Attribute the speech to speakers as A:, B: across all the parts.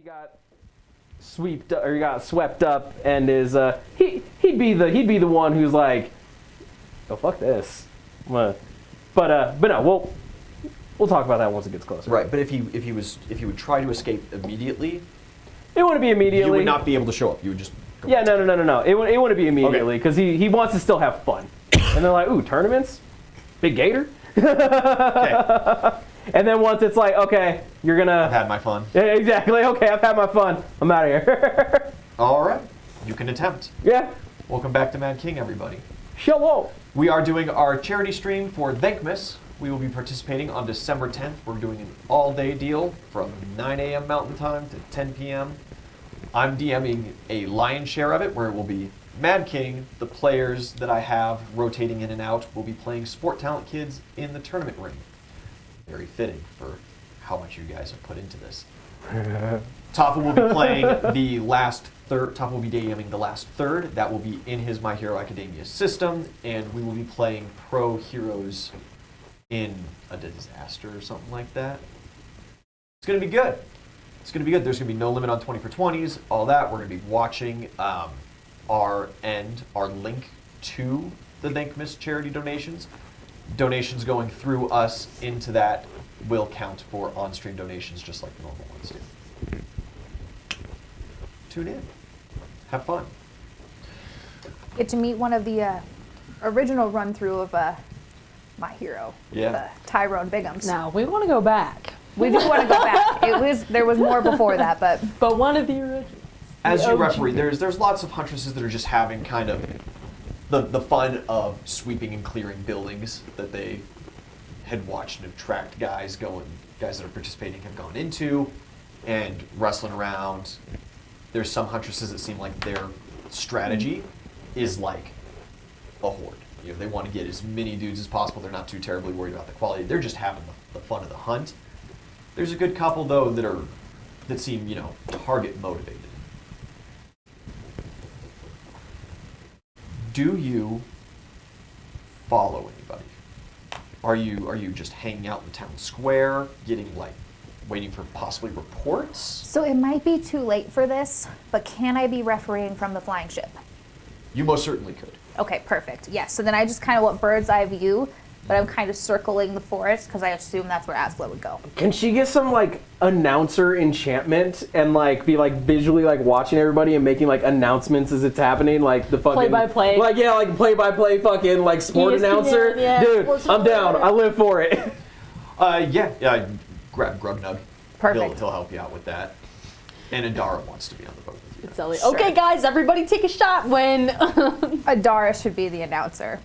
A: got swept up and is he'd be the one who's like, oh fuck this, but no, we'll talk about that once it gets closer.
B: Right, but if he would try to escape immediately,
A: it wouldn't be immediately.
B: You would not be able to show up. You would just go
A: no. It wouldn't be immediately because he wants to still have fun. And they're like, ooh, tournaments, big gator.
B: Okay.
A: And then once it's like, okay, you're gonna.
B: I've had my fun.
A: Yeah, exactly. Okay, I've had my fun. I'm out of here.
B: All right, you can attempt.
A: Yeah.
B: Welcome back to Mad King, everybody.
A: Shalom.
B: We are doing our charity stream for Thankmas. We will be participating on December 10th. We're doing an all-day deal from 9 a.m. Mountain Time to 10 p.m. I'm DMing a lion's share of it, where it will be Mad King. The players that I have rotating in and out will be playing Sport Talent Kids in the tournament ring. Very fitting for how much you guys have put into this. Toppa will be playing the last third. Toppa will be DMing the last third. That will be in his My Hero Academia system, and we will be playing pro heroes in a disaster or something like that. It's going to be good. It's going to be good. There's going to be no limit on 20 for 20s, all that. We're going to be watching our link to the Thankmas charity donations. Donations going through us into that will count for on-stream donations just like the normal ones do. Tune in. Have fun.
C: Get to meet one of the original run-through of My Hero.
B: Yeah.
C: The Tyrone Bighams.
D: No, we want to go back.
C: We do want to go back. There was more before that,
D: but one of the originals.
B: As you referee, there's lots of huntresses that are just having kind of the fun of sweeping and clearing buildings that they had watched and have tracked guys that are participating have gone into and wrestling around. There's some huntresses that seem like their strategy is like a horde. You know, they want to get as many dudes as possible. They're not too terribly worried about the quality. They're just having the fun of the hunt. There's a good couple though that seem, target motivated. Do you follow anybody? Are you just hanging out in the town square, waiting for possibly reports?
C: So it might be too late for this, but can I be refereeing from the flying ship?
B: You most certainly could.
C: Okay, perfect. Yes. So then I just kind of want bird's eye view, but I'm kind of circling the forest because I assume that's where Asla would go.
A: Can she get some announcer enchantment and be visually watching everybody and making announcements as it's happening, like the fucking
D: play-by-play,
A: play-by-play fucking sport
D: ESPN,
A: announcer?
D: yeah.
A: Dude, I'm down. I live for it.
B: Yeah. Grab Grugnug.
C: Perfect.
B: He'll help you out with that. And Adara wants to be on the boat with you.
D: It's Alia.
C: Sure.
D: Okay, guys, everybody take a shot when
C: Adara should be the announcer.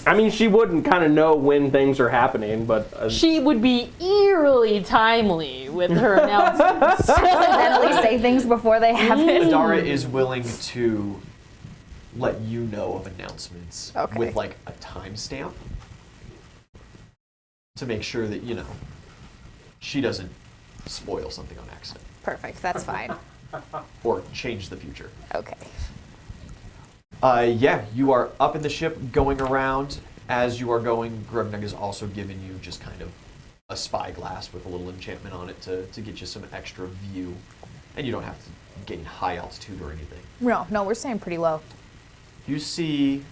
A: I mean, she wouldn't kind of know when things are happening, but
D: she would be eerily timely with her announcements.
C: Accidentally say things before they happen.
B: Adara is willing to let you know of announcements with a timestamp to make sure that she doesn't spoil something on accident.
C: Perfect. That's fine.
B: Or change the future.
C: Okay.
B: You are up in the ship going around. As you are going, Grugnug has also given you just kind of a spyglass with a little enchantment on it to get you some extra view. And you don't have to gain high altitude or anything.
C: No, we're staying pretty low.
B: You see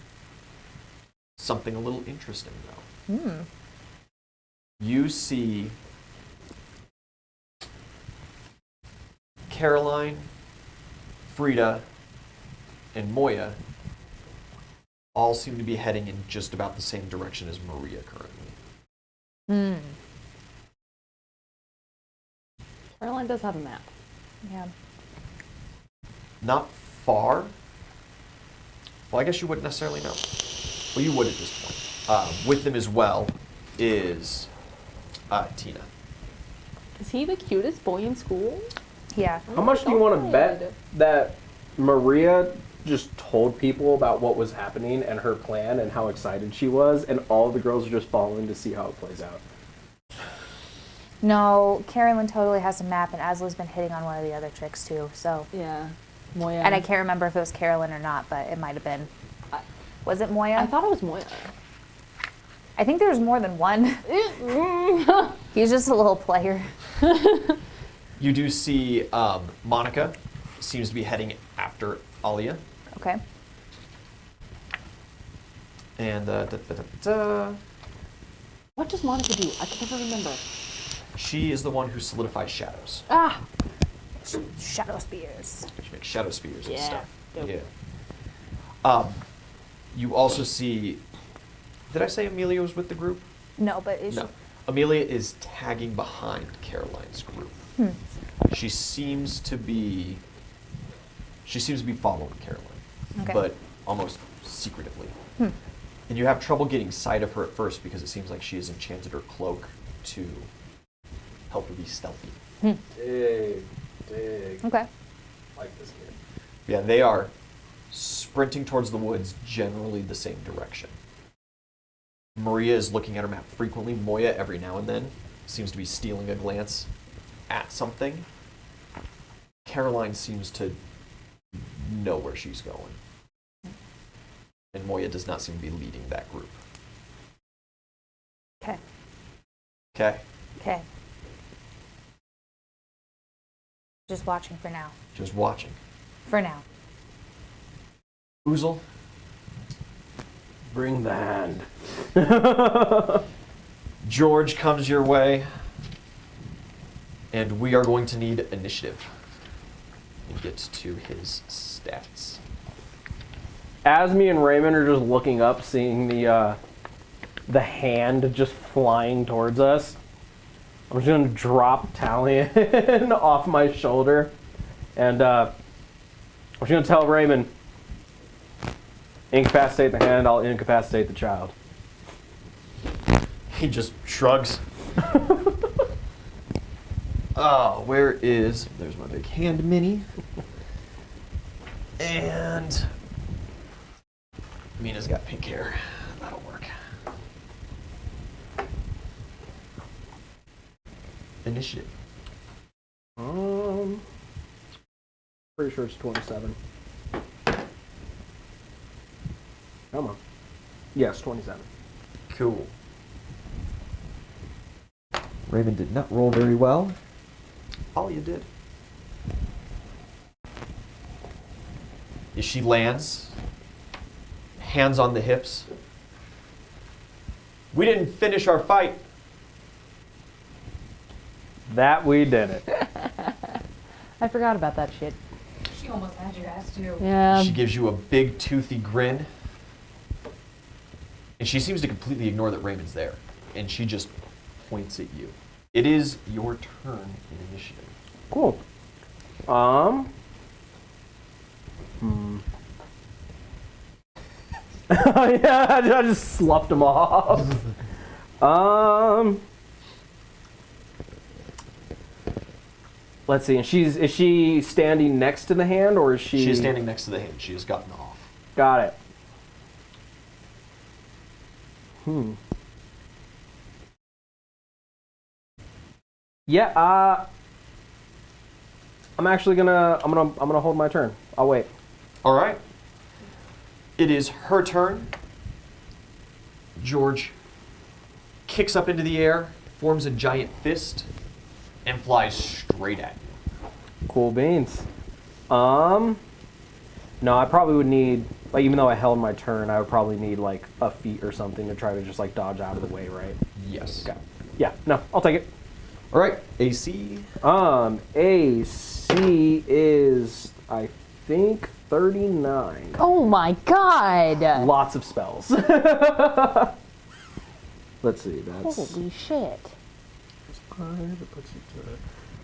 B: something a little interesting, though. You see Caroline, Frida, and Moya all seem to be heading in just about the same direction as Maria currently.
D: Caroline does have a map.
C: Yeah.
B: Not far. Well, I guess you wouldn't necessarily know. Well, you would at this point. With them as well is Tina.
D: Is he the cutest boy in school?
C: Yeah.
A: How much do you want to bet that Maria just told people about what was happening and her plan and how excited she was, and all of the girls are just following to see how it plays out?
C: No, Carolyn totally has a map, and Asla's been hitting on one of the other tricks too. So
D: yeah, Moya.
C: And I can't remember if it was Carolyn or not, but it might have been. Was it Moya?
D: I thought it was Moya.
C: I think there's more than one. He's just a little player.
B: You do see Monica seems to be heading after Alia.
C: Okay.
B: And
D: What does Monica do? I can never remember.
B: she is the one who solidifies shadows.
D: Ah!
C: Shadow spears.
B: She makes shadow spears and
D: Yeah.
B: stuff.
D: Dope.
B: Yeah. You also see. Did I say Amelia was with the group?
C: No, but it's
B: No. Amelia is tagging behind Caroline's group. She seems to be following Caroline,
C: Okay.
B: but almost secretively. And you have trouble getting sight of her at first because it seems like she has enchanted her cloak to help her be stealthy.
A: Dig.
C: okay.
A: Like this kid.
B: Yeah, they are sprinting towards the woods, generally the same direction. Maria is looking at her map frequently. Moya, every now and then, seems to be stealing a glance at something. Caroline seems to know where she's going. And Moya does not seem to be leading that group.
C: Okay.
B: Okay?
C: Okay. Just watching for now.
B: Just watching.
C: For now.
B: Uzul,
A: Bring the hand.
B: George comes your way, and we are going to need initiative. He gets to his stats.
A: As me and Raymond are just looking up, seeing the hand just flying towards us, I'm just gonna drop Talion off my shoulder, and I'm just gonna tell Raymond, incapacitate the hand, I'll incapacitate the child.
B: He just shrugs. Oh, where is... There's my big hand mini. And... Mina's got pink hair. That'll work. Initiative.
A: Pretty sure it's 27. Come on. Yes, 27.
B: Cool. Raven did not roll very well. Alia did. She lands, hands on the hips. We didn't finish our fight.
A: That we did it.
D: I forgot about that shit.
E: She almost had your ass too.
D: Yeah.
B: She gives you a big toothy grin. And she seems to completely ignore that Raymond's there. And she just points at you. It is your turn in initiative.
A: Cool. Yeah, I just sloughed him off. Let's see. And is she standing next to the hand, or is she?
B: She is standing next to the hand. She has gotten off.
A: Got it. Yeah. I'm actually gonna hold my turn. I'll wait.
B: All right. It is her turn. George kicks up into the air, forms a giant fist, and flies straight at you.
A: Cool beans. No, I probably would need, like, even though I held my turn, I would probably need like a feat or something to try to just like dodge out of the way, right?
B: Yes.
A: Okay. Yeah. No, I'll take it.
B: All right. AC.
A: AC is, I think, 39.
D: Oh my god!
A: Lots of spells. Let's see. That's.
D: Holy shit.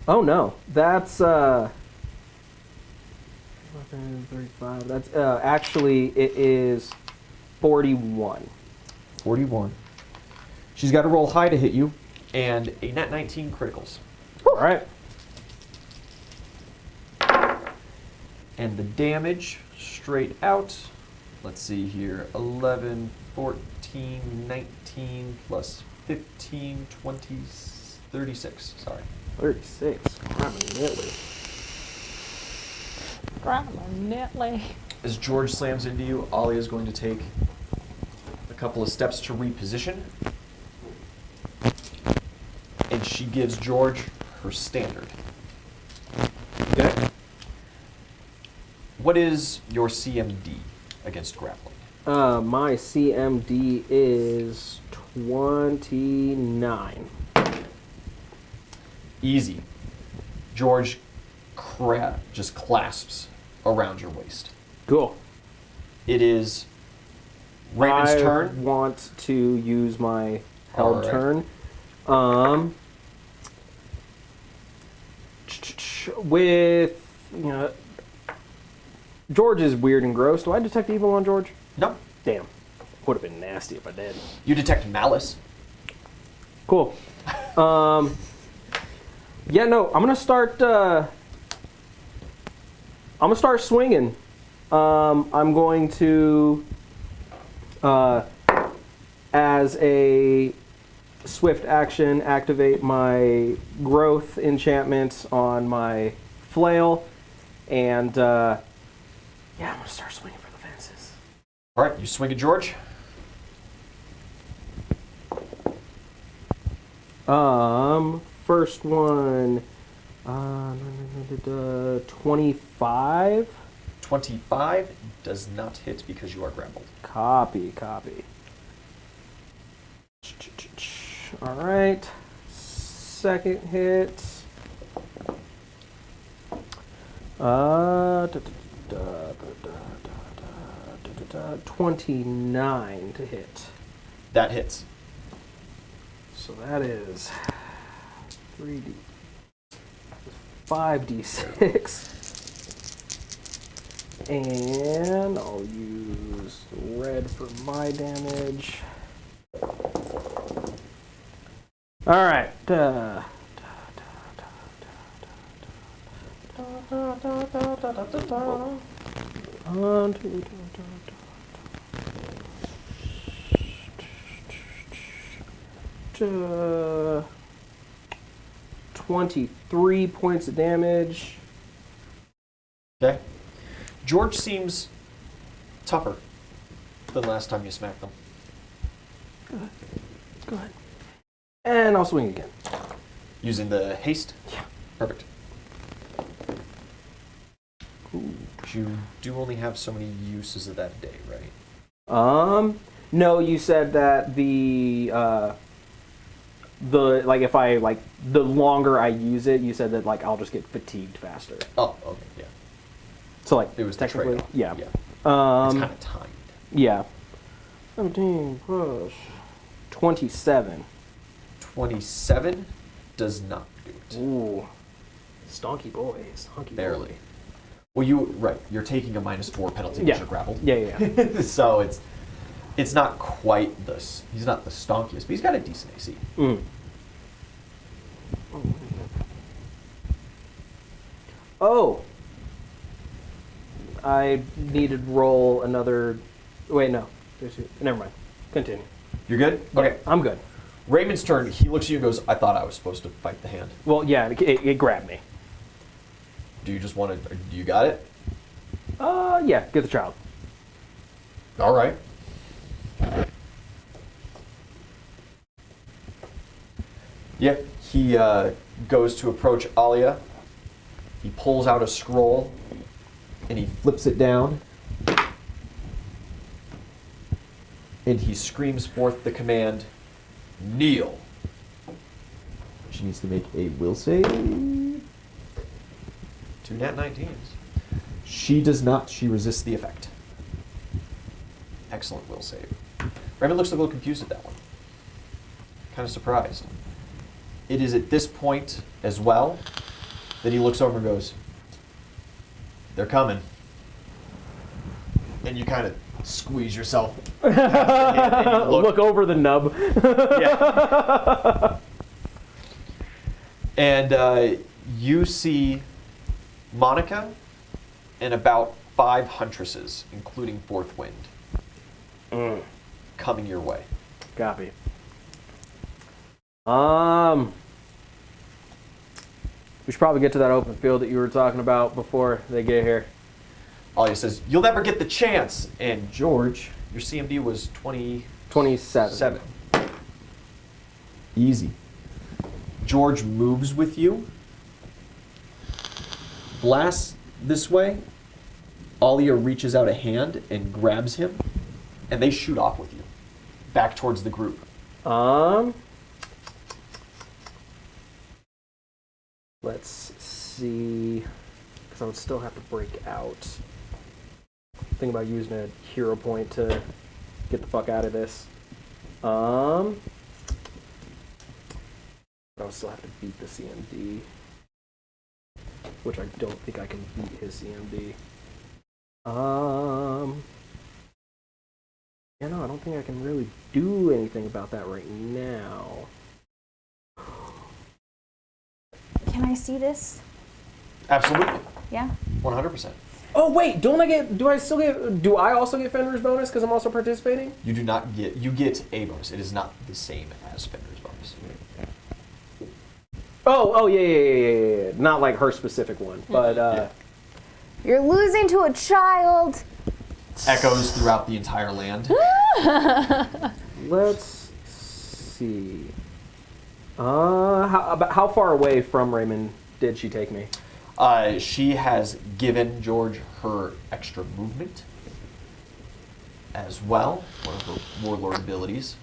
A: Oh no, that's 35. That's actually it is 41.
B: 41. She's got to roll high to hit you, and a nat 19 criticals.
A: All right.
B: And the damage straight out, let's see here, 11, 14, 19, plus 15, 20, 36, sorry.
A: 36.
D: Prominently.
B: As George slams into you, Alia is going to take a couple of steps to reposition. And she gives George her standard. What is your CMD against grappling?
A: My CMD is 29.
B: Easy. George just clasps around your waist.
A: Cool.
B: It is Raymond's
A: I
B: turn.
A: want to use my held
B: Alright.
A: turn. With, George is weird and gross. Do I detect evil on George?
B: No.
A: Damn. Would have been nasty if I did.
B: You detect malice.
A: Cool. Yeah, no, I'm gonna start swinging. I'm going to, as a swift action, activate my growth enchantment on my flail, and yeah, I'm gonna start swinging for the fences.
B: All right, you swing at George.
A: First one, 25.
B: 25 does not hit because you are grappled.
A: Copy. All right. Second hit. 29 to hit.
B: That hits.
A: So that is 3D, 5d6. And I'll use red for my damage. All right. One, two, 23 points of damage.
B: Okay. George seems tougher than last time you smacked them.
A: Good. And I'll swing again.
B: Using the haste?
A: Yeah.
B: Perfect. But you do only have so many uses of that day, right?
A: No, you said that the if I the longer I use it, you said that I'll just get fatigued faster.
B: Oh, okay, yeah.
A: So
B: It was the
A: technically,
B: trade-off.
A: yeah.
B: It's kind of timed.
A: Yeah. 17 plus 27.
B: 27 does not do it.
A: Ooh. Stonky boy. Stonky
B: Barely.
A: boy.
B: Well, you're taking a -4 penalty because
A: Yeah.
B: you're grappled.
A: Yeah.
B: So it's not quite he's not the stonkiest, but he's got a decent AC.
A: Oh. I needed to roll another. Wait, no. Never mind. Continue.
B: You're good? Okay.
A: I'm good.
B: Raymond's turn. He looks at you and goes, I thought I was supposed to fight the hand.
A: Well, yeah, it grabbed me.
B: Do you just want to... Do you got it?
A: Yeah, get the child.
B: All right. Yeah, he goes to approach Alia. He pulls out a scroll and he flips it down. And he screams forth the command, kneel. She needs to make a will save. 2 nat 19s. She does not. She resists the effect. Excellent will save. Raymond looks a little confused at that one. Kind of surprised. It is at this point as well that he looks over and goes, they're coming. And you kind of squeeze yourself. And you
A: Look over the nub.
B: Yeah. And you see Monica and about 5 huntresses, including Fourth Wind, coming your way.
A: Copy. We should probably get to that open field that you were talking about before they get here.
B: Alia says, you'll never get the chance. And George, your CMD was
A: 27.
B: 7. Easy. George moves with you, blasts this way, Alia reaches out a hand and grabs him, and they shoot off with you, back towards the group.
A: Let's see, because I would still have to break out. Think about using a hero point to get the fuck out of this. I would still have to beat the CMD, which I don't think I can beat his CMD. Yeah, no, I don't think I can really do anything about that right now.
C: Can I see this?
B: Absolutely.
C: Yeah.
B: 100%.
A: Oh wait, do I also get Fenrir's bonus because I'm also participating?
B: You do not get, you get a bonus. It is not the same as Fenrir's bonus.
A: Oh, yeah. Not like her specific one, but
B: Yeah.
C: You're losing to a child.
B: Echoes throughout the entire land.
A: let's see. How far away from Raymond did she take me?
B: She has given George her extra movement as well, one of her warlord abilities.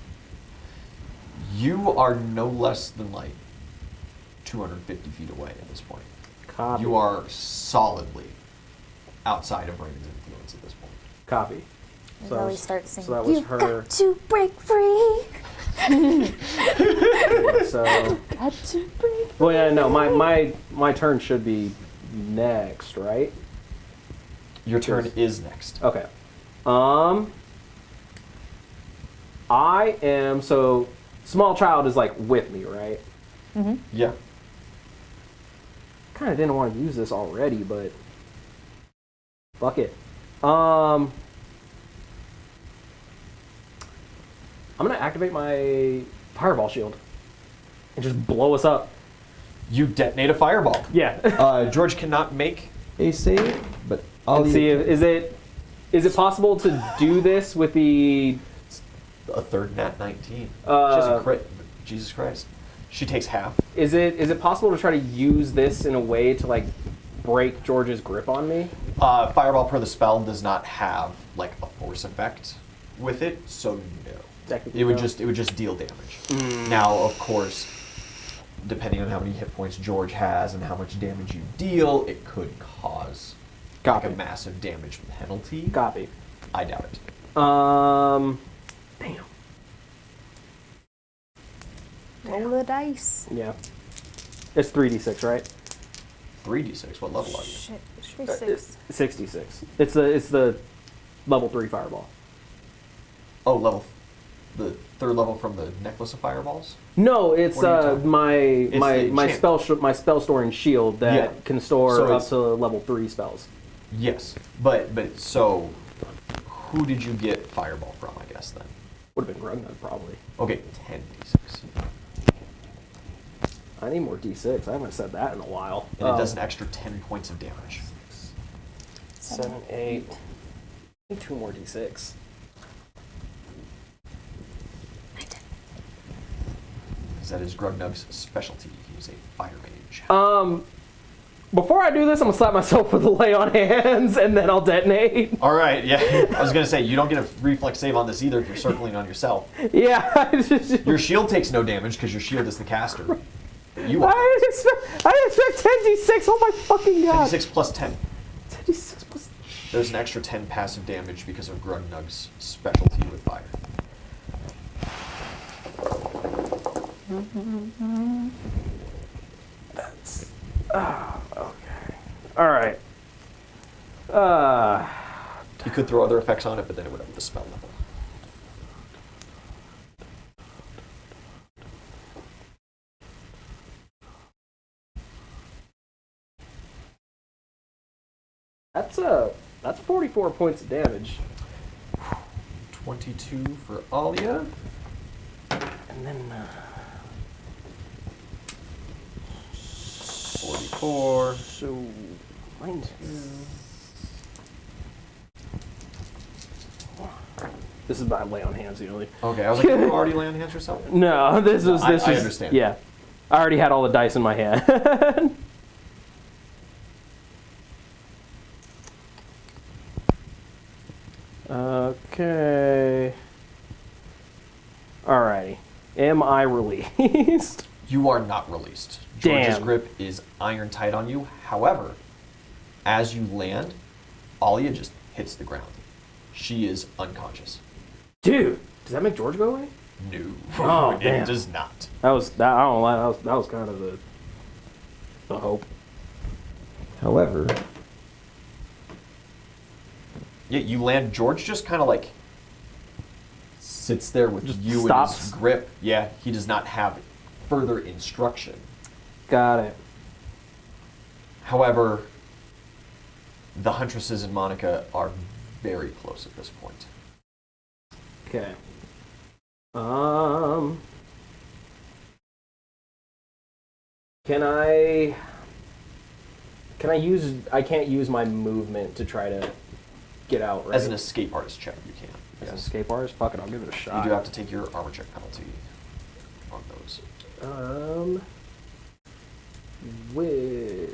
B: You are no less than like 250 feet away at this point.
A: Copy.
B: You are solidly outside of Raymond's influence at this point.
A: Copy.
C: So Ellie starts singing.
A: So that was
C: You've
A: her.
C: got to break free.
A: So.
D: Got to break.
A: Well, yeah, no. My turn should be next, right?
B: Your turn is next.
A: Okay. I am so small child is like with me, right?
B: Yeah.
A: Kind of didn't want to use this already, but fuck it. I'm gonna activate my fireball shield and just blow us up.
B: You detonate a fireball.
A: Yeah.
B: George cannot make a save, but
A: And
B: Alia
A: see, is it possible to do this with the?
B: a third nat 19. She has a crit. Jesus Christ. She takes half.
A: Is it possible to try to use this in a way to like break George's grip on me?
B: Fireball per the spell does not have like a force effect with it, so no.
A: Technically,
B: It would
A: no.
B: just deal damage. Now, of course, depending on how many hit points George has and how much damage you deal, it could cause like a massive damage penalty.
A: Copy.
B: I doubt it.
A: Damn.
C: Roll the dice.
A: Yeah. It's 3d6, right?
B: 3d6. What level are you?
C: Shit, it should be 6.
A: 66. It's the level 3 fireball.
B: Oh, the third level from the necklace of fireballs.
A: No, it's
B: What are you talking-
A: my
B: It's the
A: my spell storing shield that
B: Yeah.
A: can store
B: So
A: up
B: it's-
A: to level 3 spells.
B: Yes, but so who did you get fireball from? I guess then.
A: Would have been Grugnug probably.
B: Okay, 10d6.
A: I need more d6. I haven't said that in a while.
B: And it does an extra 10 points of damage.
A: 7, 8. I need 2 more d6.
B: That is Grugnug's specialty. He is a fire mage.
A: Before I do this, I'm gonna slap myself with a lay on hands, and then I'll detonate.
B: All right, yeah. I was gonna say you don't get a reflex save on this either if you're circling on yourself.
A: Yeah.
B: Your shield takes no damage because your shield is the caster. You are.
A: I didn't expect 10d6. Oh my fucking god.
B: 10d6 plus 10.
A: 10d6 plus.
B: There's an extra 10 passive damage because of Grugnug's specialty with fire.
A: That's. Okay. All right.
B: You could throw other effects on it, but then it would up the spell level.
A: That's 44 points of damage.
B: 22 for Alia.
A: And then
B: 44.
A: so mine. This is by lay on hands usually.
B: Okay, I was like, you already lay on hands yourself?
A: No, this was
B: I
A: this was
B: understand.
A: Yeah, I already had all the dice in my hand. Okay. Alrighty. Am I released?
B: You are not released. George's
A: Damn.
B: grip is iron tight on you. However, as you land, Alia just hits the ground. She is unconscious.
A: Dude, does that make George go away?
B: No,
A: Oh,
B: it
A: damn.
B: does not.
A: I don't know. That was kind of the hope.
B: However, yeah, you land. George just kind of like sits there with
A: Just
B: you
A: stops.
B: in his grip. Yeah, he does not have further instruction.
A: Got it.
B: However, the Huntresses and Monica are very close at this point.
A: Okay. Can I use? I can't use my movement to try to get out, right?
B: As an escape artist check, you can.
A: As an
B: Yes.
A: escape artist, fuck it, I'll give it a
B: You
A: shot.
B: do have to take your armor check penalty on those.
A: Which?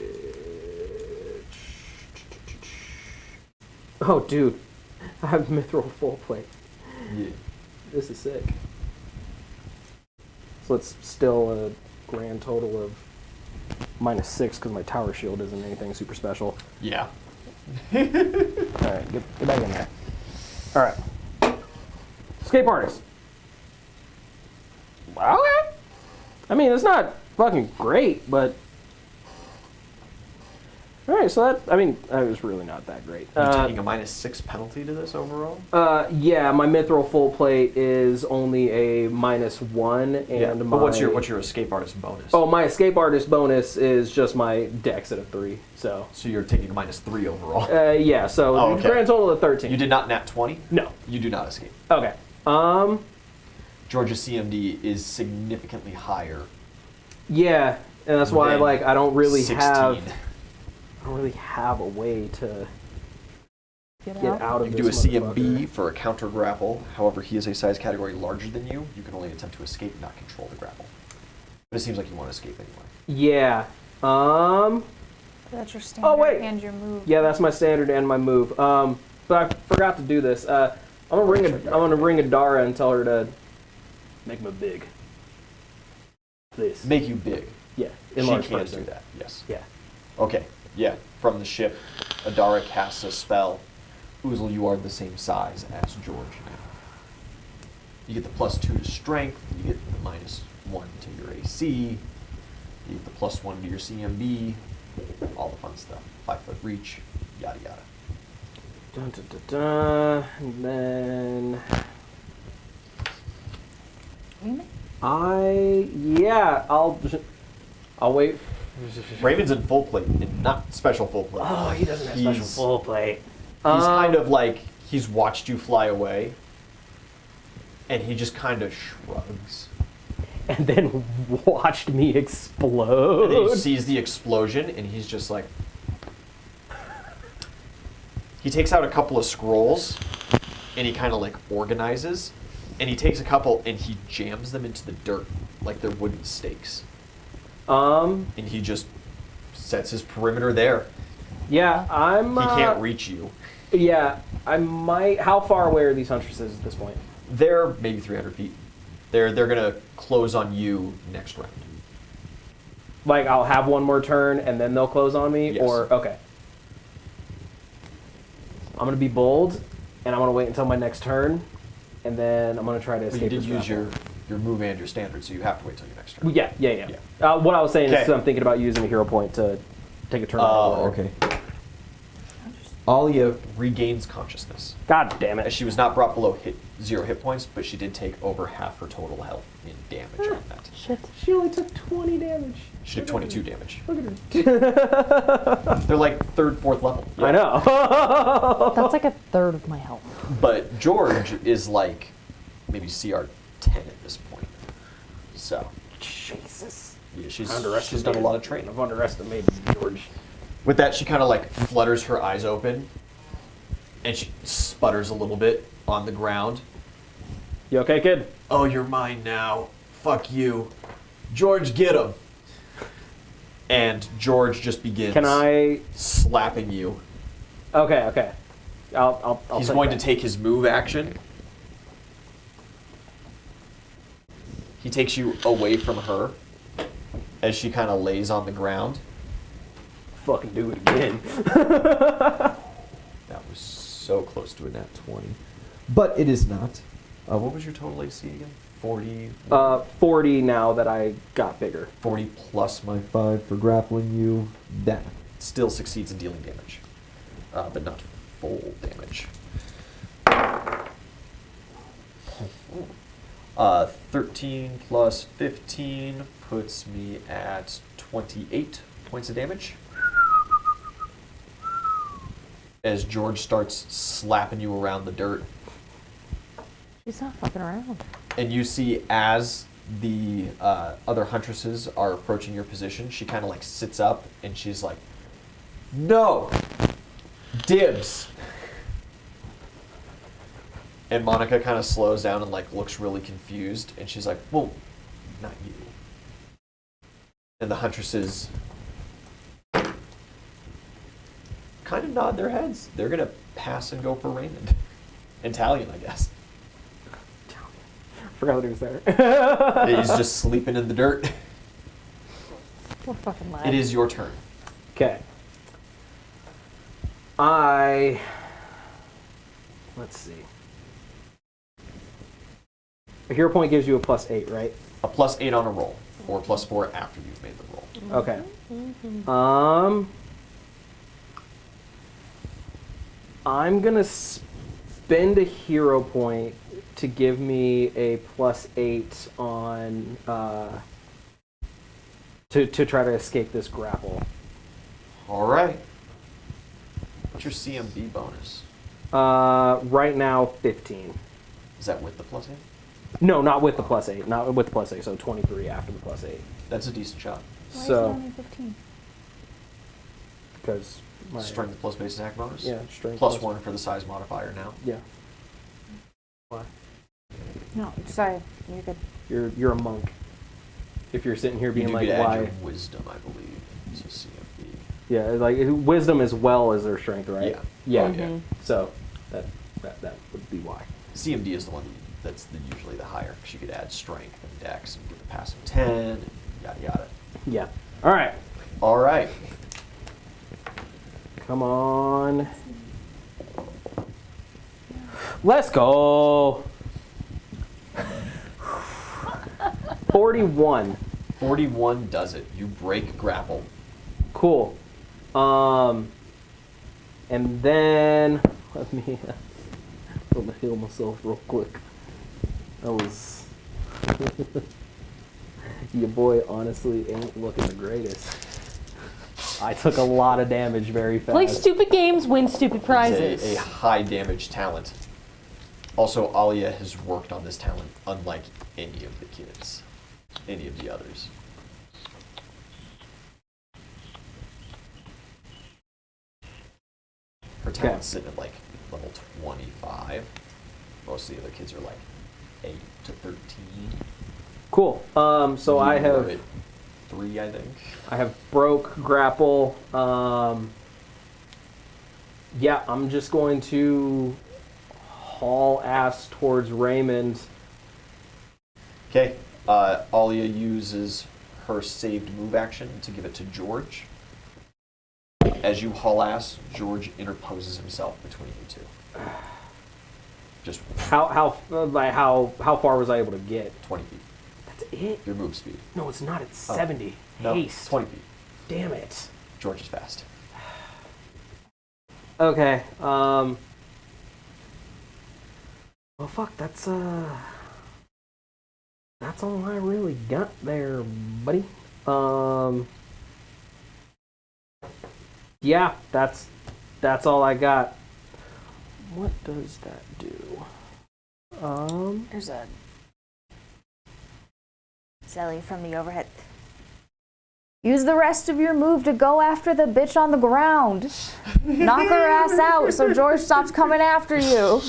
A: Oh, dude, I have mithril full plate.
B: Yeah.
A: This is sick. So it's still a grand total of -6 because my tower shield isn't anything super special.
B: Yeah.
A: All right, get back in there. All right, escape artist. Okay. I mean, it's not fucking great, but all right. So that, I mean, that was really not that great.
B: You're taking a -6 penalty to this overall?
A: Yeah, my mithril full plate is only a -1, and
B: Yeah.
A: my
B: But what's your escape artist bonus?
A: Oh, my escape artist bonus is just my dex at a 3. So
B: So you're taking a -3 overall.
A: yeah, so
B: Oh, okay.
A: grand total of 13.
B: You did not nat 20?
A: No.
B: You do not escape.
A: Okay.
B: Georgia's CMD is significantly higher.
A: Yeah, and that's why
B: than
A: like I don't really
B: 16.
A: have a way to get out of
B: You can do a
A: this
B: CMB
A: motherfucker.
B: for a counter grapple. However, he is a size category larger than you. You can only attempt to escape, not control the grapple. But it seems like you want to escape anyway.
A: Yeah.
C: That's your standard
A: Oh, wait.
C: and your move.
A: Yeah, that's my standard and my move. But I forgot to do this. I'm gonna ring Adara and tell her to make me big. Please.
B: Make you big.
A: Yeah.
B: She
A: Enlarge
B: can
A: person.
B: do that, yes.
A: Yeah.
B: Okay, yeah. From the ship, Adara casts a spell. Uzul, you are the same size as George now. You get the +2 to strength, you get the -1 to your AC, you get the +1 to your CMB, all the fun stuff. 5-foot reach, yada yada.
A: Dun, dun, dun, dun. And then I'll wait.
B: Raven's in full plate, and not special full plate.
A: Oh, he doesn't have special full plate.
B: He's kind of like, he's watched you fly away, and he just kind of shrugs.
A: And then watched me
B: And then he
A: explode.
B: sees the explosion, and he's just like... He takes out a couple of scrolls, and he kind of like organizes, and he takes a couple, and he jams them into the dirt, like they're wooden stakes. And he just sets his perimeter there.
A: Yeah, I'm.
B: He can't reach you.
A: Yeah, I might. How far away are these huntresses at this point?
B: They're maybe 300 feet. They're gonna close on you next round.
A: Like, I'll have one more turn and then they'll close on me?
B: Yes.
A: Or, okay. I'm gonna be bold, and I'm gonna wait until my next turn, and then I'm gonna try to
B: But
A: escape
B: you did
A: this
B: use
A: grapple.
B: your move and your standard, so you have to wait till your next turn.
A: Well, yeah. What I was saying is
B: Okay.
A: I'm thinking about using a hero point to take a turn. out of order.
B: okay. Alia regains consciousness.
A: God damn
B: As
A: it.
B: she was not brought below 0 hit points, but she did take over half her total health in damage on that.
D: Shit.
A: She only took 20 damage.
B: She took 22 damage.
A: Look at her.
B: They're like 3rd, 4th level.
A: I know.
D: That's like a third of my health.
B: But George is like maybe CR 10 at this point. So,
A: Jesus.
B: yeah, she's done a lot of training.
A: I've underestimated George.
B: With that, she kind of like flutters her eyes open, and she sputters a little bit on the ground.
A: You okay, kid?
B: Oh, you're mine now. Fuck you. George, get him. And George just begins
A: Can I?
B: slapping you.
A: Okay. I'll
B: He's
A: take
B: going
A: that.
B: to take his move action. He takes you away from her as she kind of lays on the ground.
A: Fucking do it again.
B: That was so close to a nat 20. But it is not. What was your total AC again? 40?
A: 40 now that I got bigger.
B: 40 plus my 5 for grappling you. That still succeeds in dealing damage. But not full damage. 13 plus 15 puts me at 28 points of damage. As George starts slapping you around the dirt.
D: She's not fucking around.
B: And you see as the other huntresses are approaching your position, she kind of like sits up and she's like, "No! Dibs!" And Monica kind of slows down and like looks really confused, and she's like, "Well, not you." And the huntresses kind of nod their heads. They're gonna pass and go for Raymond. Italian, I guess.
A: Forgot that he was there.
B: He's just sleeping in the dirt.
D: Poor fucking lad.
B: It is your turn.
A: Okay. Let's see. A hero point gives you a +8, right?
B: A +8 on a roll, or +4 after you've made the roll.
A: Okay. I'm gonna spend a hero point to give me a +8 on to try to escape this grapple.
B: All right. What's your CMB bonus?
A: Right now 15.
B: Is that with the +8?
A: No, not with the +8. Not with the +8. So 23 after the +8.
B: That's a decent shot.
C: Why is it
A: So
C: only 15?
A: because
B: Strength plus base attack bonus?
A: Yeah, strength
B: +1 for the size modifier now.
A: Yeah. Why?
C: No, sorry. You're good.
A: You're a monk. If you're sitting here
B: You
A: being
B: do
A: like,
B: get to add
A: why?
B: your wisdom, I believe, to CMB.
A: Yeah, like wisdom as well as their strength, right?
B: Yeah.
A: Yeah.
B: Oh, yeah.
A: So that would be why.
B: CMD is the one that's usually the higher, because you could add strength and dex and get the passing 10, and yada yada.
A: Yeah. All right.
B: All right.
A: Come on. Let's go. 41.
B: 41 does it. You break grapple.
A: Cool. And then let me heal myself real quick. That was your boy honestly ain't looking the greatest. I took a lot of damage very fast.
D: Play stupid games, win stupid prizes.
B: It's a high damage talent. Also, Alia has worked on this talent unlike any of the kids, any of the others. Her talent's sitting at like level 25. Most of the other kids are like 8 to 13.
A: Cool. So I
B: You
A: have
B: were at 3, I think.
A: I have broke grapple. Yeah, I'm just going to haul ass towards Raymond.
B: Okay. Alia uses her saved move action to give it to George. As you haul ass, George interposes himself between you two. Just
A: How far was I able to get?
B: 20 feet.
A: That's it.
B: Your move speed.
A: No, it's not. It's
B: Oh.
A: 70.
B: No,
A: Haste.
B: 20 feet.
A: Damn it.
B: George is fast.
A: Okay. Well, fuck. That's all I really got there, buddy. Yeah, that's all I got. What does that do?
C: There's a Zelly from the overhead. Use the rest of your move to go after the bitch on the ground. Knock her ass out so George stops coming after you.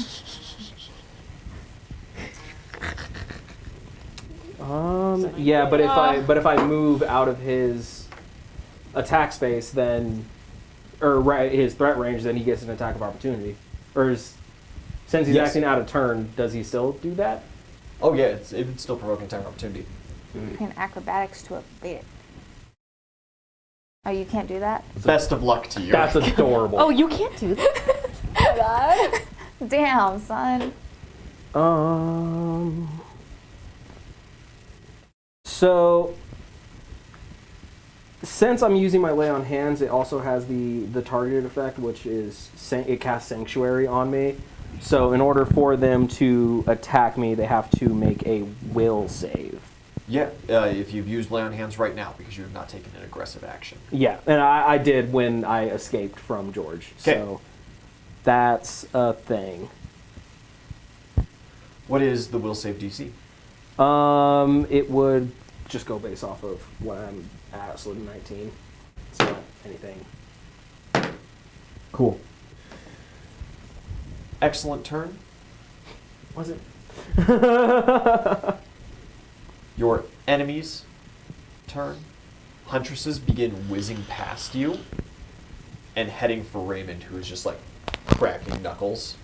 A: Yeah, but if I move out of his attack space, then his threat range, then he gets an attack of opportunity. Or since he's
B: Yes.
A: acting out of turn, does he still do that?
B: Oh yeah, it would still provoke an attack of opportunity.
C: You can acrobatics to evade it. Oh, you can't do that?
B: Best of luck to you.
A: That's adorable.
D: Oh, you can't do that.
C: Oh my god. Damn, son.
A: So since I'm using my lay on hands, it also has the targeted effect, which is it casts sanctuary on me. So in order for them to attack me, they have to make a will save.
B: Yeah, if you've used lay on hands right now because you have not taken an aggressive action.
A: Yeah, and I did when I escaped from George.
B: 'Kay.
A: So that's a thing.
B: What is the will save DC?
A: It would just go based off of what I'm at, so 19. It's not anything.
B: Cool. Excellent turn.
A: Was it?
B: Your enemy's turn. Huntresses begin whizzing past you and heading for Raymond, who is just like cracking knuckles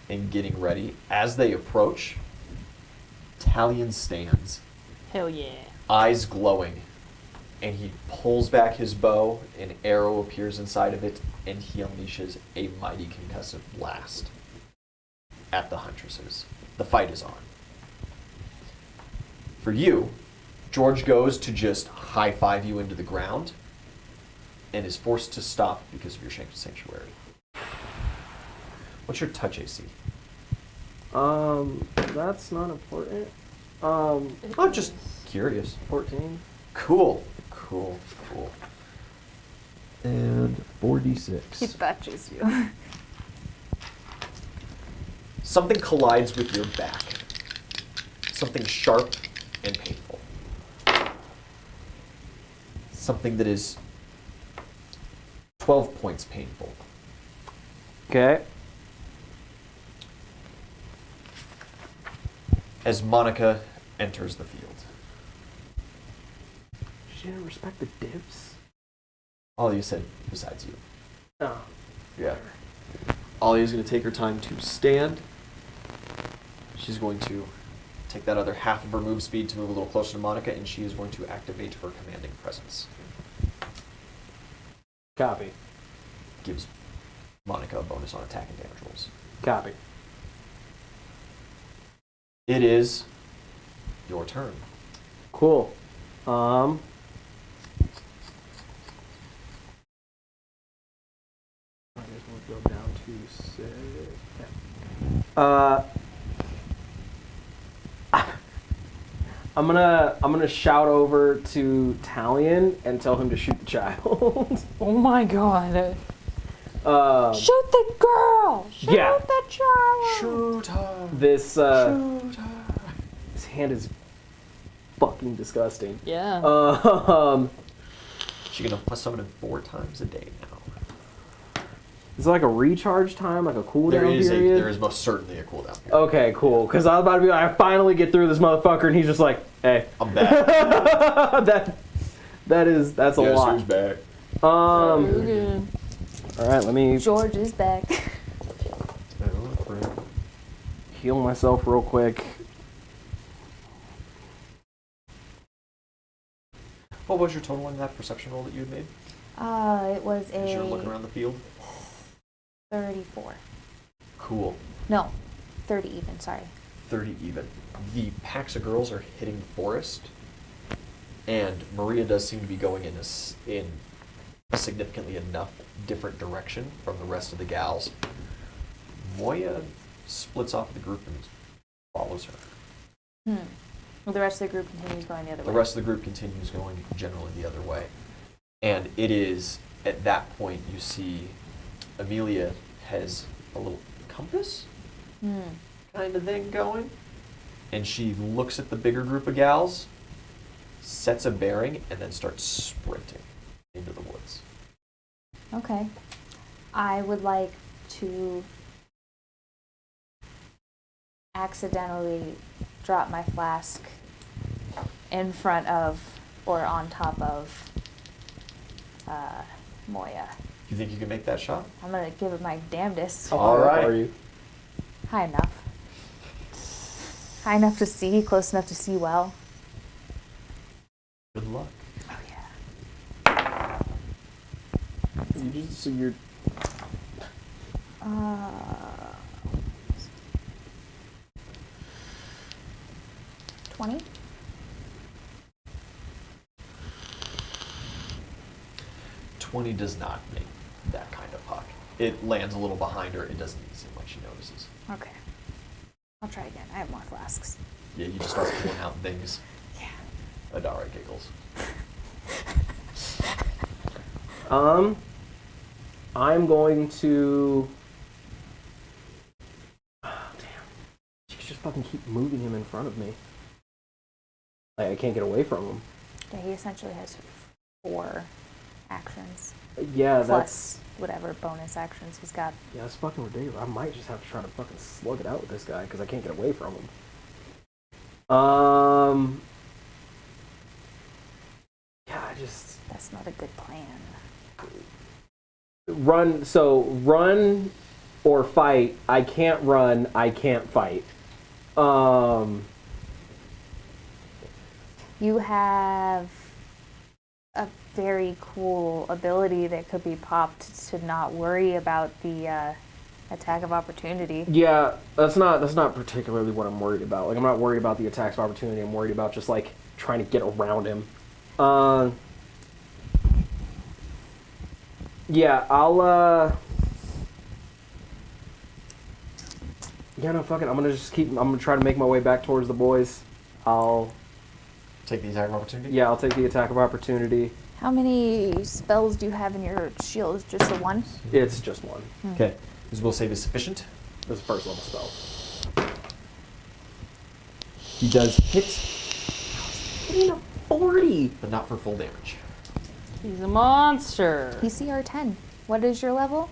B: and getting ready. As they approach, Talion stands,
D: Hell yeah.
B: eyes glowing, and he pulls back his bow, an arrow appears inside of it, and he unleashes a mighty concussive blast at the Huntresses. The fight is on. For you, George goes to just high-five you into the ground and is forced to stop because of your sanctuary. What's your touch AC?
A: That's not important.
B: I'm just curious.
A: 14.
B: Cool. And
C: He
B: 4d6.
C: touches you.
B: Something collides with your back. Something sharp and painful. Something that is 12 points painful.
A: Okay.
B: As Monica enters the field.
A: She didn't respect the dibs.
B: Alia said, besides you.
A: Oh.
B: Yeah. Alia's going to take her time to stand. She's going to take that other half of her move speed to move a little closer to Monica, and she is going to activate her commanding presence.
A: Copy.
B: Gives Monica a bonus on attack and damage rolls.
A: Copy.
B: It is your turn.
A: Cool. I just want to go down to 6. I'm gonna shout over to Talion and tell him to shoot the child.
D: Oh my god.
A: Um,
D: Shoot the girl! Shoot
A: Yeah.
D: the child!
B: Shoot her!
A: this
B: Shoot her!
A: his hand is fucking disgusting.
D: Yeah.
B: She can summon him 4 times a day now.
A: Is it like a recharge time, like a cooldown
B: There
A: period?
B: is most certainly a cooldown period.
A: Okay, cool. Because I was about to be like, I finally get through this motherfucker, and he's just like, hey.
B: I'm back.
A: That's a
B: Guess
A: lot.
B: who's back?
A: All
D: Okay.
A: right, let me
C: George is back.
A: heal myself real quick.
B: What was your total on that perception roll that you had made?
C: It was
B: As you were looking
C: a
B: around the field?
C: 34.
B: Cool.
C: No, 30 even, sorry.
B: 30 even. The packs of girls are hitting the forest, and Maria does seem to be going in a significantly enough different direction from the rest of the gals. Moya splits off the group and follows her.
C: Well, the rest of the group continues going the other way.
B: The rest of the group continues going generally the other way. And it is at that point you see Amelia has a little compass kind of thing going. And she looks at the bigger group of gals, sets a bearing, and then starts sprinting into the woods.
C: Okay. I would like to accidentally drop my flask in front of or on top of Moya.
B: You think you can make that shot?
C: I'm gonna give it my damnedest.
A: How
B: All
A: far up
B: right.
A: are you?
C: High enough. High enough to see, close enough to see well.
B: Good luck.
C: Oh yeah.
A: You just, so you're
C: 20?
B: 20 does not make that kind of puck. It lands a little behind her. It doesn't seem like she notices.
C: Okay. I'll try again. I have more flasks.
B: Yeah, you just start pulling out things.
C: Yeah.
B: Adara giggles.
A: I'm going to. Oh, damn. You could just fucking keep moving him in front of me. Like, I can't get away from him.
C: Yeah, he essentially has 4 actions.
A: Yeah,
C: Plus whatever bonus actions he's got.
A: Yeah, that's fucking ridiculous. I might just have to try to fucking slug it out with this guy because I can't get away from him. Yeah, I just
C: That's not a good plan.
A: run or fight. I can't run. I can't fight.
C: You have a very cool ability that could be popped to not worry about the attack of opportunity.
A: Yeah, that's not particularly what I'm worried about. Like, I'm not worried about the attacks of opportunity. I'm worried about just like trying to get around him. Yeah, I'll yeah, no, fuck it. I'm gonna try to make my way back towards the boys. I'll
B: Take the attack of opportunity?
A: I'll take the attack of opportunity.
C: How many spells do you have in your shield? Is just the one?
A: It's just one.
B: Okay. His will save is sufficient.
A: It's a first level spell.
B: He does hit,
A: Hitting a 40.
B: but not for full damage.
D: He's a monster.
C: PCR 10. What is your level?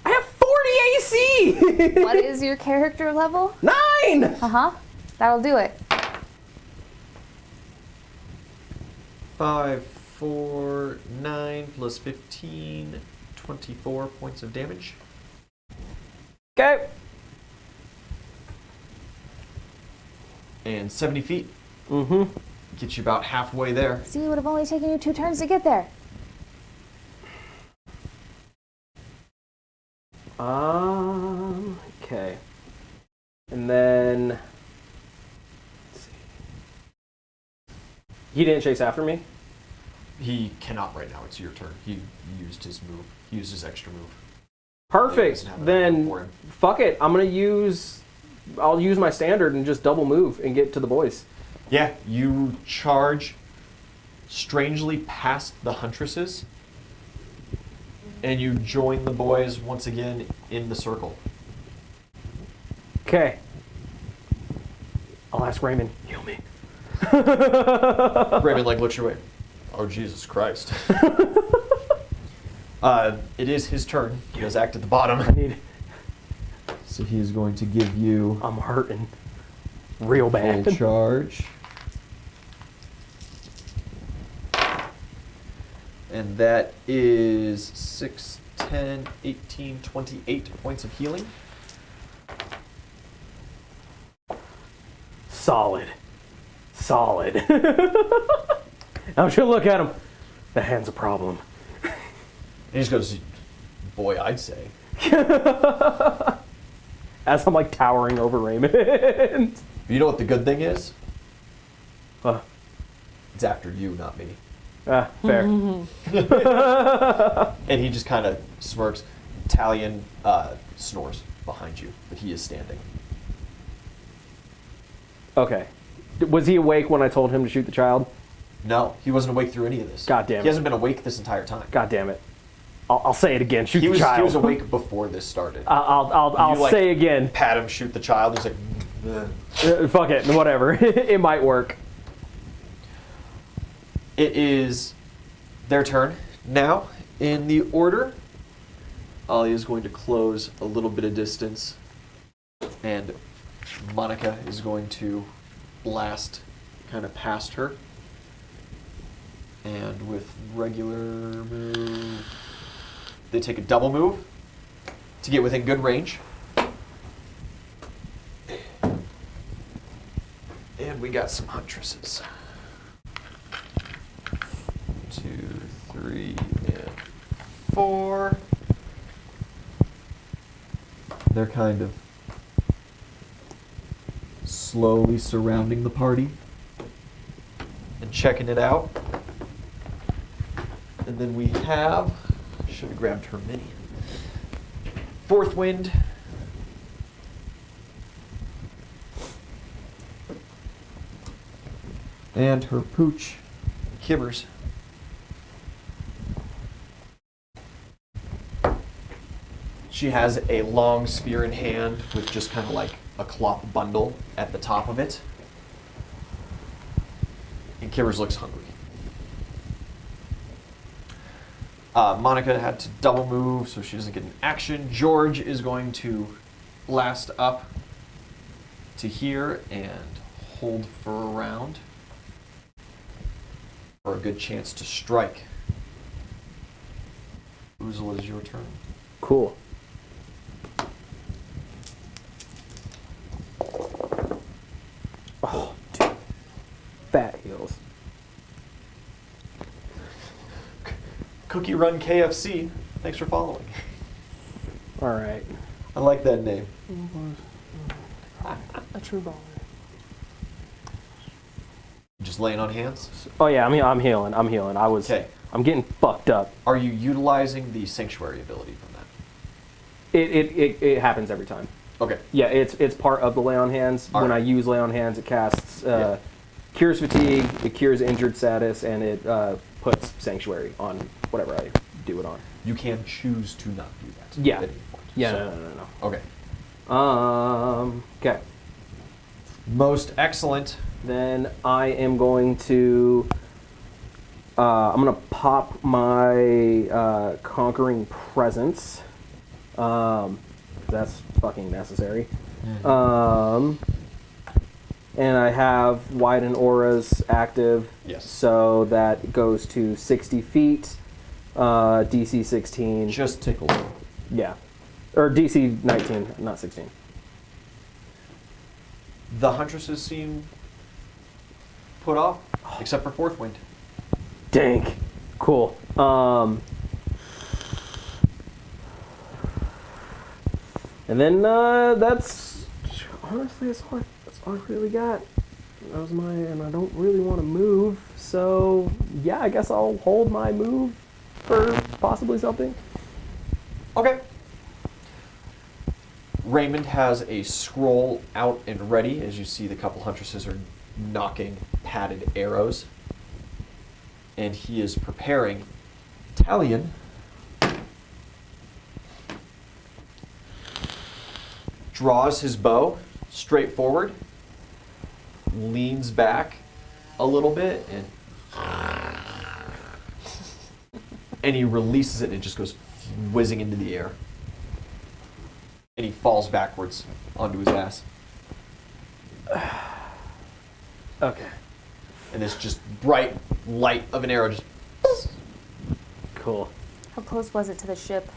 A: I have 40 AC.
C: What is your character level?
A: 9.
C: Uh-huh. That'll do it.
B: 5, 4, 9 plus 15, 24 points of damage.
A: Okay.
B: And 70 feet.
A: Mm-hmm.
B: Gets you about halfway there.
C: See, it would have only taken you 2 turns to get there.
A: Okay. And then let's see. He didn't chase after me?
B: He cannot right now. It's your turn. He used his move. He used his extra move.
A: Perfect.
B: doesn't have
A: Then
B: anything for him.
A: fuck it. I'll use my standard and just double move and get to the boys.
B: Yeah, you charge strangely past the huntresses, and you join the boys once again in the circle.
A: Okay. I'll ask Raymond, heal me.
B: Raymond looks your way. Oh, Jesus Christ. It is his turn. He does act at the bottom. So he is going to give you
A: I'm hurting real
B: full
A: bad.
B: charge. And that is 6, 10, 18, 28 points of healing.
A: Solid. I'm sure look at him. The hand's a problem.
B: And he just goes, boy, I'd say.
A: As I'm like towering over Raymond.
B: You know what the good thing is?
A: Uh,
B: It's after you, not me.
A: fair.
B: And he just kind of smirks. Talion snores behind you, but he is standing.
A: Okay. Was he awake when I told him to shoot the child?
B: No, he wasn't awake through any of this.
A: God damn it.
B: He hasn't been awake this entire time.
A: God damn it. I'll say it again. Shoot
B: He
A: the
B: was
A: child.
B: awake before this started.
A: I'll
B: You, like,
A: say again.
B: Pat him, shoot the child. He's like, "Ugh."
A: Fuck it. Whatever. It might work.
B: It is their turn. Now, in the order, Alia is going to close a little bit of distance, and Monica is going to blast kind of past her. And with regular move, They take a double move to get within good range. And we got some huntresses. 2, 3, and 4. They're kind of slowly surrounding the party and checking it out. And then we have, should have grabbed her mini. Fourth Wind. And her pooch, Kibbers. She has a long spear in hand with just kind of like a cloth bundle at the top of it. And Kibbers looks hungry. Monica had to double move, so she doesn't get an action. George is going to blast up to here and hold for a round for a good chance to strike. Uzul, it is your turn.
A: Cool. Oh, dude. Fat heels.
B: Cookie Run KFC. Thanks for following.
A: All right.
B: I like that name.
D: A true baller.
B: Just laying on hands.
A: Oh yeah, I'm healing.
B: Okay.
A: I'm getting fucked up.
B: Are you utilizing the sanctuary ability from that?
A: It happens every time.
B: Okay.
A: Yeah, it's part of the lay on hands.
B: All
A: When
B: right.
A: I use lay on hands, it casts
B: Yeah.
A: cures fatigue, it cures injured status, and it puts sanctuary on whatever I do it on.
B: You can choose to not do that.
A: Yeah.
B: At any point.
A: Yeah,
B: So-
A: no.
B: Okay.
A: Okay.
B: Most excellent.
A: Then I am going to. I'm gonna pop my conquering presence. That's fucking necessary. And I have widen auras active.
B: Yes.
A: So that goes to 60 feet. DC 16.
B: Just tickles.
A: Yeah. Or DC 19, not 16.
B: The huntresses seem put off, except for Fourth Wind.
A: Dank. Cool. And then that's honestly that's all I really got. That was and I don't really want to move, so yeah, I guess I'll hold my move for possibly something.
B: Okay. Raymond has a scroll out and ready. As you see, the couple huntresses are knocking padded arrows. And he is preparing. Talion draws his bow straight forward, leans back a little bit, and he releases it, and it just goes whizzing into the air. And he falls backwards onto his ass.
A: Okay.
B: And this just bright light of an arrow just
A: Cool.
C: How close was it to the ship?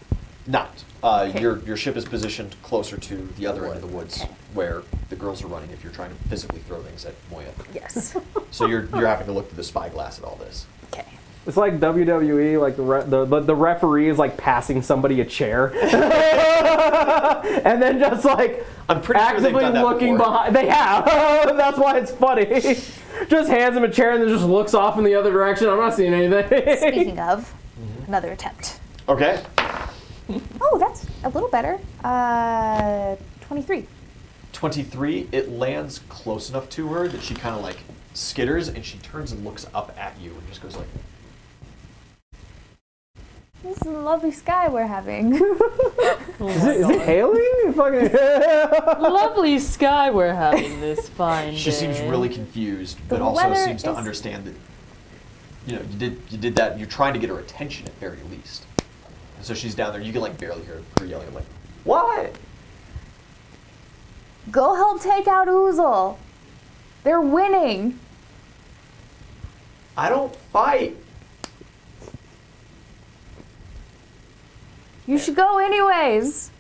B: not.
C: Okay.
B: Your ship is positioned closer to the other end of the woods,
C: Okay.
B: where the girls are running. If you're trying to physically throw things at Moya,
C: Yes.
B: so you're having to look through the spyglass at all this.
C: Okay.
A: It's like WWE, like the referee is like passing somebody a chair, and then just like
B: I'm pretty sure they've
A: actively
B: done that
A: looking
B: before.
A: behind. They have. That's why it's funny. Just hands him a chair and then just looks off in the other direction. I'm not seeing anything.
C: Speaking of, another attempt.
B: Okay.
C: Oh, that's a little better. 23.
B: 23. It lands close enough to her that she kind of like skitters, and she turns and looks up at you and just goes like,
C: This is a lovely sky we're having.
A: Is it hailing? Fucking
D: Lovely sky we're having this fine
B: she
D: day.
B: seems really confused, but
C: The
B: also
C: weather
B: seems to
C: is-
B: understand that, you know, you did that. You're trying to get her attention at very least. And so she's down there. You can like barely hear her yelling. I'm like, what?
C: Go help take out Uzul. They're winning.
B: I don't fight.
C: You should go anyways.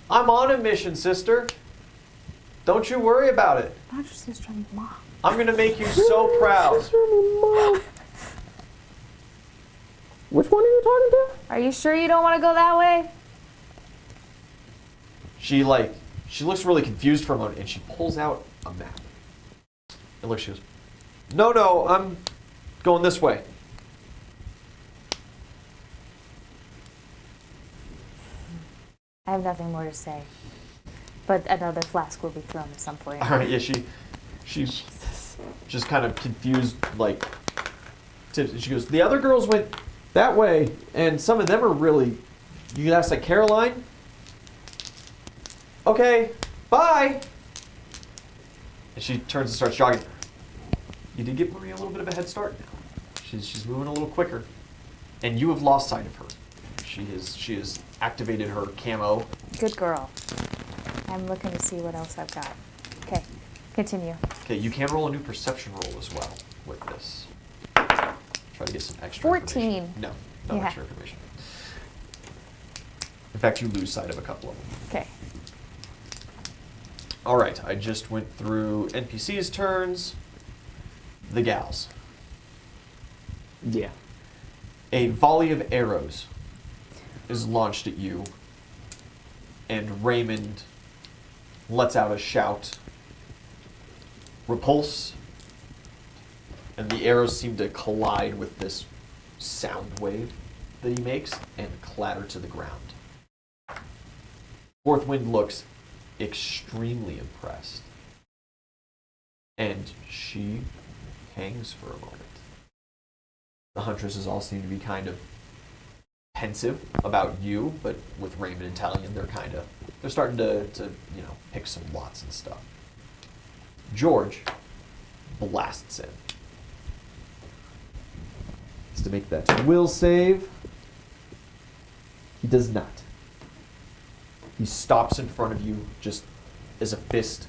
B: I'm on a mission, sister. Don't you worry about it.
C: Not your sister, mom.
B: I'm gonna make you so proud.
A: Which one are you talking to?
C: Are you sure you don't want to go that way?
B: She looks really confused for a moment, and she pulls out a map. And look, she goes, no, I'm going this way.
C: I have nothing more to say. But another flask will be thrown at some point.
B: All right, yeah, she's just kind of confused, like, she goes, the other girls went that way, and some of them are really, you ask like Caroline? Okay, bye. And she turns and starts jogging. You did give Maria a little bit of a head start now. She's moving a little quicker, and you have lost sight of her. She has activated her camo.
C: Good girl. I'm looking to see what else I've got. Okay, continue.
B: Okay, you can roll a new perception roll as well with this. Try to get some extra
C: 14.
B: information. No
C: Yeah.
B: extra information. In fact, you lose sight of a couple of them.
C: Okay.
B: All right, I just went through NPCs' turns. The gals.
A: Yeah.
B: A volley of arrows is launched at you, and Raymond lets out a shout. Repulse. And the arrows seem to collide with this sound wave that he makes and clatter to the ground. Fourth Wind looks extremely impressed. And she hangs for a moment. The huntresses all seem to be kind of pensive about you, but with Raymond and Talion, they're starting to pick some lots and stuff. George blasts in. Is to make that will save. He does not. He stops in front of you just as a fist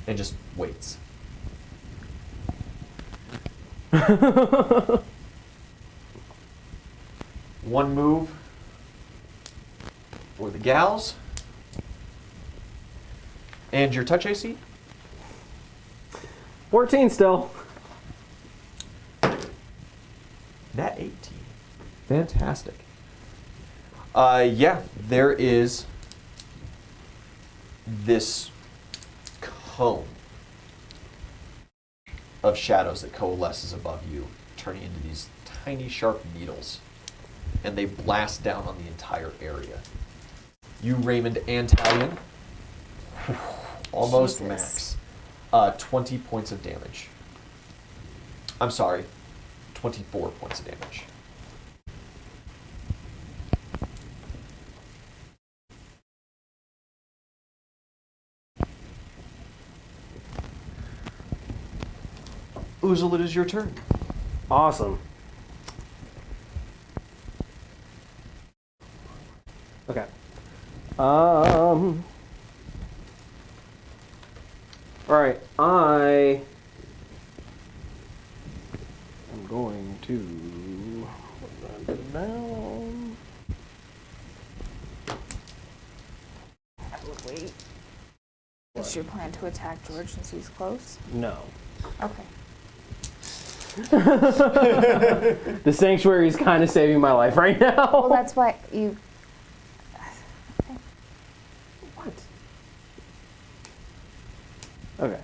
B: and just waits. One move for the gals. And your touch AC?
A: 14 still.
B: Nat 18. Fantastic. Yeah, there is this cone of shadows that coalesces above you, turning into these tiny sharp needles, and they blast down on the entire area. You, Raymond, and Talion, almost
C: Jesus.
B: max. 20 points of damage. I'm sorry, 24 points of damage. Uzul, it is your turn.
A: Awesome. Okay. All right. I am going to put that down.
C: Wait. Is your plan to attack George since he's close?
A: No.
C: Okay.
A: The sanctuary is kind of saving my life right now.
C: Well, that's why you.
A: What? Okay.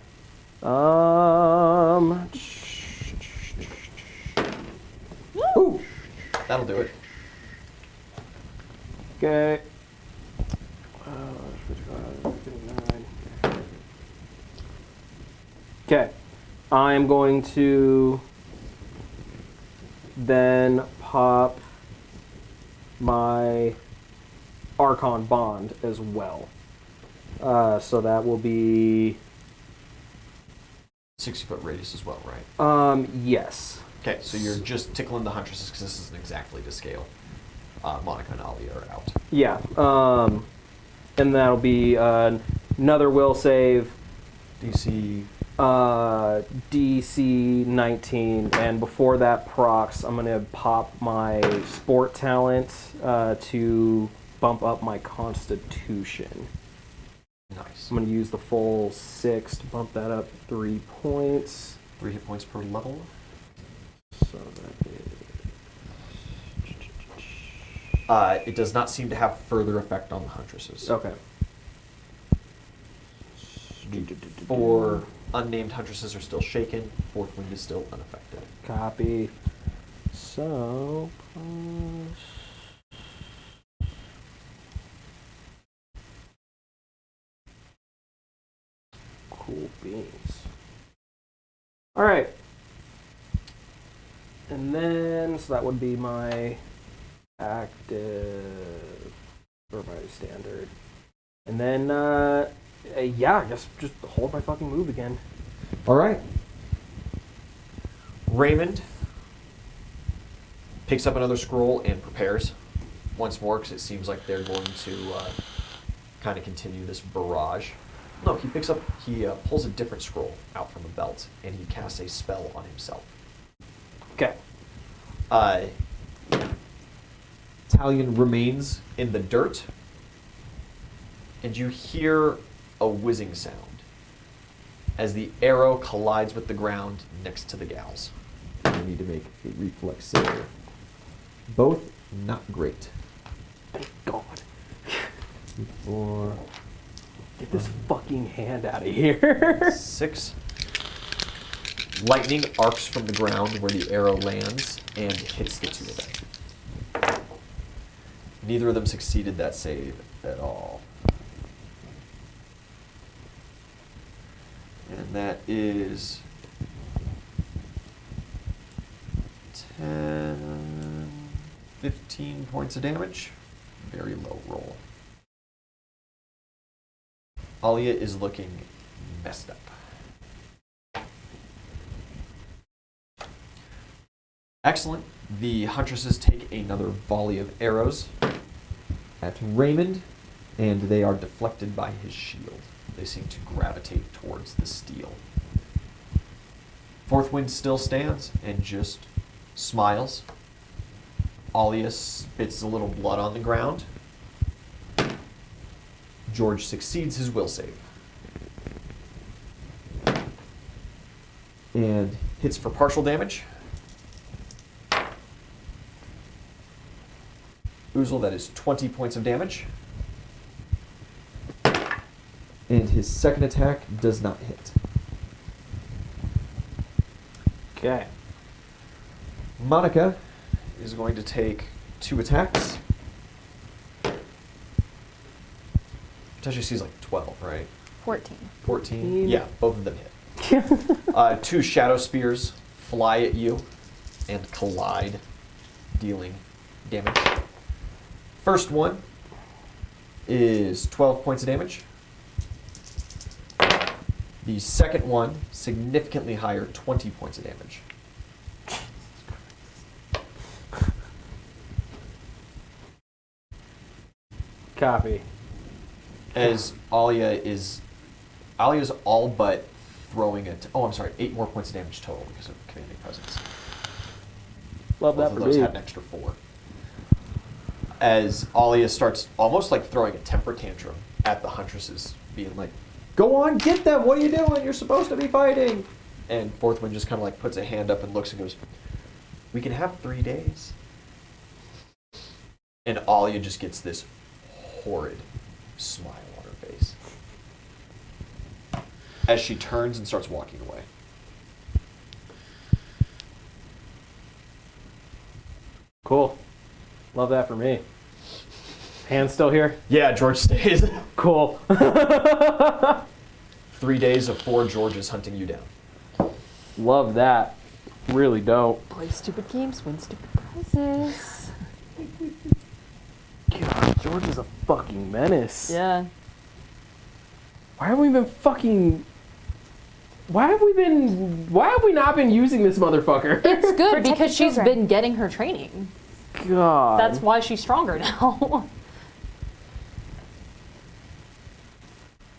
B: Ooh, that'll do it.
A: Okay. 59. Okay. I'm going to then pop my Archon Bond as well. So that will be
B: 60-foot radius as well, right?
A: yes.
B: Okay, so you're just tickling the huntresses because this isn't exactly to scale. Monica and Alia are out.
A: Yeah. And that'll be another will save.
B: DC
A: DC 19, and before that procs, I'm gonna pop my sport talent to bump up my Constitution.
B: Nice.
A: I'm gonna use the full 6 to bump that up 3 points.
B: 3 hit points per level.
A: So that is...
B: It does not seem to have further effect on the huntresses.
A: Okay.
B: 4 unnamed huntresses are still shaken. Fourth wind is still unaffected.
A: Copy. So, cool beans. All right. And then, so that would be my active, or my standard. And then, yeah, I guess just hold my fucking move again.
B: All right. Raymond picks up another scroll and prepares once more because it seems like they're going to kind of continue this barrage. No, he pulls a different scroll out from a belt and he casts a spell on himself.
A: Okay.
B: Talion remains in the dirt and you hear a whizzing sound as the arrow collides with the ground next to the gals. You need to make a reflex save. Both not great.
A: Thank God.
B: 4,
A: Get this fucking hand out of here.
B: 6. Lightning arcs from the ground where the arrow lands and hits the two of them. Neither of them succeeded that save at all. And that is 10, 15 points of damage. Very low roll. Alia is looking messed up. Excellent. The huntresses take another volley of arrows at Raymond, and they are deflected by his shield. They seem to gravitate towards the steel. Fourth wind still stands and just smiles. Alia spits a little blood on the ground. George succeeds his will save. And hits for partial damage. Uzul, that is 20 points of damage. And his second attack does not hit.
A: Okay.
B: Monica is going to take 2 attacks. Potentially sees like 12, right?
C: 14.
B: 14? Yeah, both of them hit. 2 shadow spears fly at you and collide, dealing damage. First one is 12 points of damage. The second one, significantly higher, 20 points of damage.
A: Copy.
B: As Alia's all but throwing it. Oh, I'm sorry, 8 more points of damage total because of commanding presence.
A: Love that
B: Both
A: for
B: of those
A: me.
B: had an extra 4. As Alia starts almost like throwing a temper tantrum at the huntresses, being like, "Go on, get them! What are you doing? You're supposed to be fighting!" And Fourth Wind just kind of like puts a hand up and looks and goes, "We can have 3 days." And Alia just gets this horrid smile on her face as she turns and starts walking away.
A: Cool. Love that for me. Hand still here?
B: Yeah, George stays.
A: Cool.
B: 3 days of 4 Georges hunting you down.
A: Love that. Really dope.
D: Play stupid games, win stupid prizes.
A: God, George is a fucking menace.
D: Yeah.
A: Why have we not been using this motherfucker?
D: It's good
C: Protect
D: because
C: the
D: she's
C: children.
D: been getting her training.
A: God.
D: That's why she's stronger now.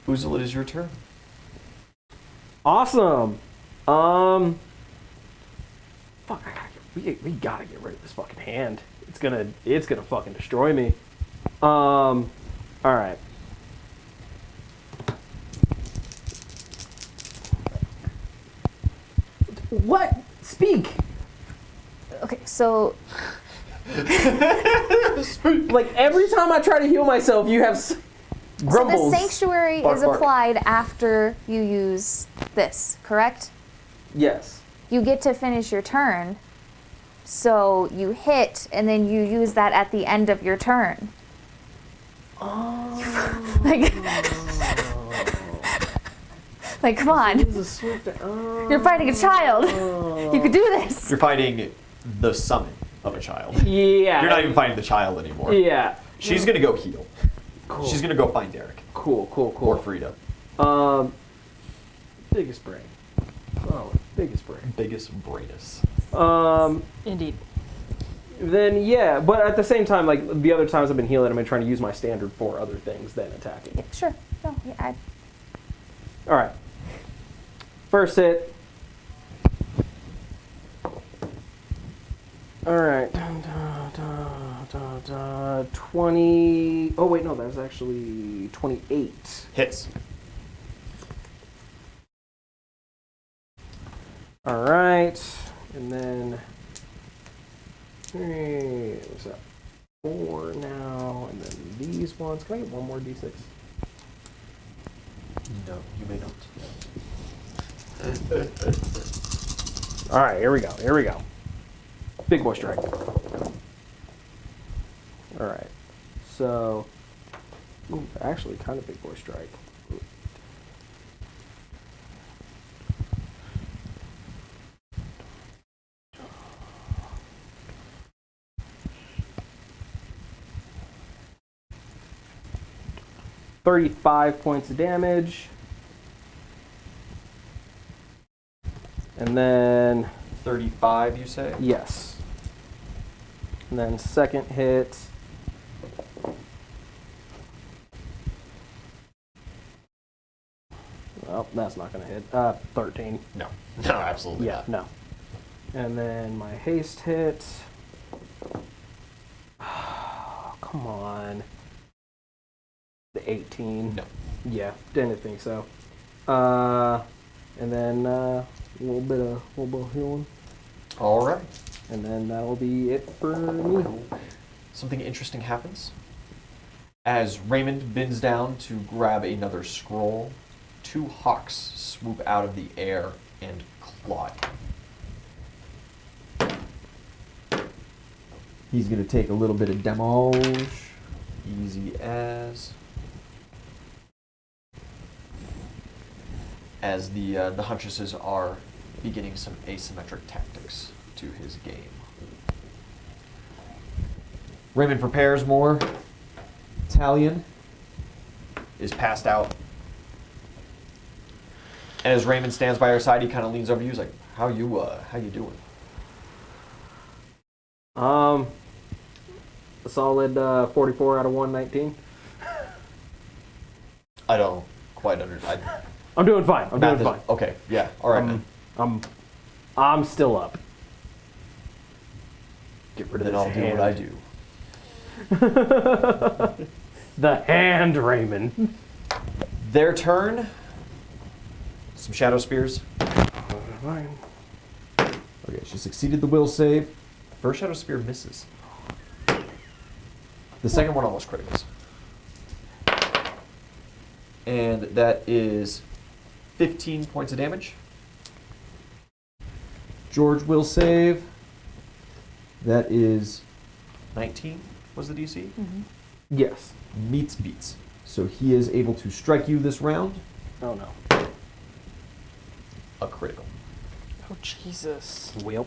B: Uzul, it is your turn.
A: Awesome. Fuck, we gotta get rid of this fucking hand. It's gonna fucking destroy me. All right. What? Speak.
C: Okay, so
A: Like every time I try to heal myself, you have grumbles.
C: the sanctuary
A: Bark,
C: is
A: bark.
C: applied after you use this, correct?
A: Yes.
C: You get to finish your turn. So you hit, and then you use that at the end of your turn.
A: Oh.
C: Like, come on.
A: This is a swift. Oh.
C: You're fighting a child. You could do this.
B: You're fighting the summon of a child.
A: Yeah.
B: You're not even fighting the child anymore.
A: Yeah.
B: She's gonna go heal.
A: Cool.
B: She's gonna go find Derek.
A: Cool.
B: Or Frida.
A: Biggest brain. Oh, biggest brain.
B: Biggest brainus.
D: Indeed.
A: Then yeah, but at the same time, like the other times I've been healing, I've been trying to use my standard for other things than attacking.
C: Yeah, sure. No, yeah,
A: All right. First hit. All right. 20. Oh wait, no, that was actually 28.
B: Hits.
A: All right, and then what's that? 4 now, and then these ones. Can I get one more d6?
B: No, you may not.
A: All right, here we go. Here we go. Big boy strike. All right, so actually, kind of big boy strike. 35 points of damage. And then,
B: 35, you say?
A: yes. And then second hit. Well, that's not going to hit. 13.
B: No. No, absolutely
A: Yeah,
B: not.
A: no. And then my haste hit. Come on. The 18.
B: No.
A: Yeah, didn't think so. And then a little bit of healing.
B: All right.
A: And then that'll be it for me.
B: Something interesting happens. As Raymond bends down to grab another scroll, 2 hawks swoop out of the air and claw him. He's going to take a little bit of damage. Easy as the huntresses are beginning some asymmetric tactics to his game. Raymond prepares more. Talion is passed out. And as Raymond stands by her side, he kind of leans over to you. He's like, how you doing?
A: A solid 44 out of 119.
B: I don't quite understand.
A: I'm doing fine. I'm doing fine.
B: Okay, yeah, all right, man.
A: I'm still up. Get rid of
B: Then
A: this
B: I'll do
A: hand.
B: what I do.
A: The hand, Raymond.
B: Their turn. Some shadow spears. Okay, she succeeded the will save. First shadow spear misses. The second one almost criticals. And that is 15 points of damage. George will save. That is 19 was the DC.
C: Mm-hmm.
A: Yes.
B: Meets beats. So he is able to strike you this round.
A: Oh no.
B: A critical.
D: Oh, Jesus.
A: Well.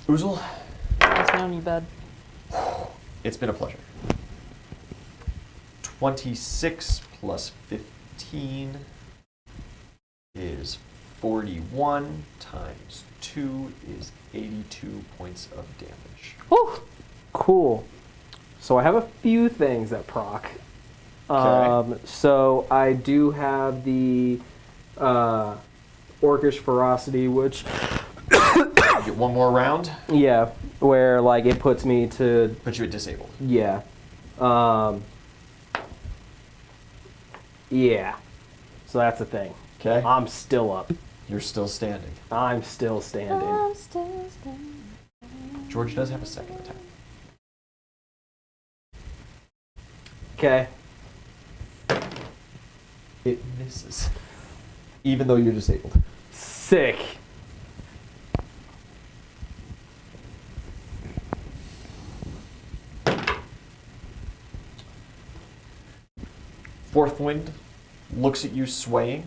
B: Uzul,
D: That's down you bed.
B: it's been a pleasure. 26 plus 15 is 41 times 2 is 82 points of damage.
A: Whew. Cool. So I have a few things that proc. So I do have the Orcish Ferocity, which,
B: Get one more round.
A: yeah, where like it puts me to,
B: Put you at disabled.
A: yeah. Yeah. So that's the thing.
B: Okay.
A: I'm still up.
B: You're still standing.
A: I'm still standing.
C: Oh.
D: I'm still standing.
B: George does have a second attack.
A: Okay.
B: It misses. Even though you're disabled.
A: Sick.
B: Fourth Wind looks at you swaying,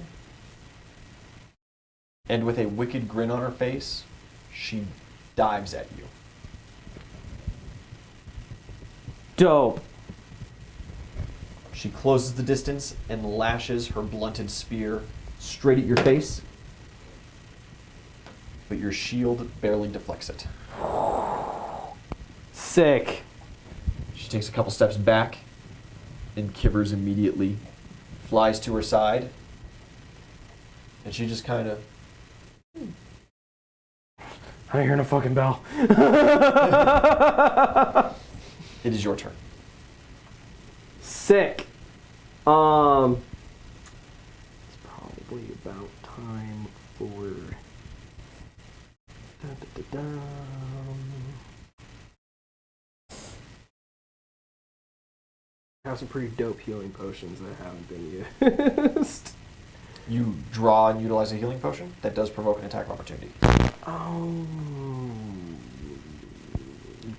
B: and with a wicked grin on her face, she dives at you.
A: Dope.
B: She closes the distance and lashes her blunted spear straight at your face, but your shield barely deflects it.
A: Sick.
B: She takes a couple steps back, and Kivers immediately flies to her side, and she just kind of...
A: I ain't hearing a fucking bell.
B: It is your turn.
A: Sick. It's probably about time for. I have some pretty dope healing potions that haven't been used.
B: You draw and utilize a healing potion that does provoke an attack of opportunity.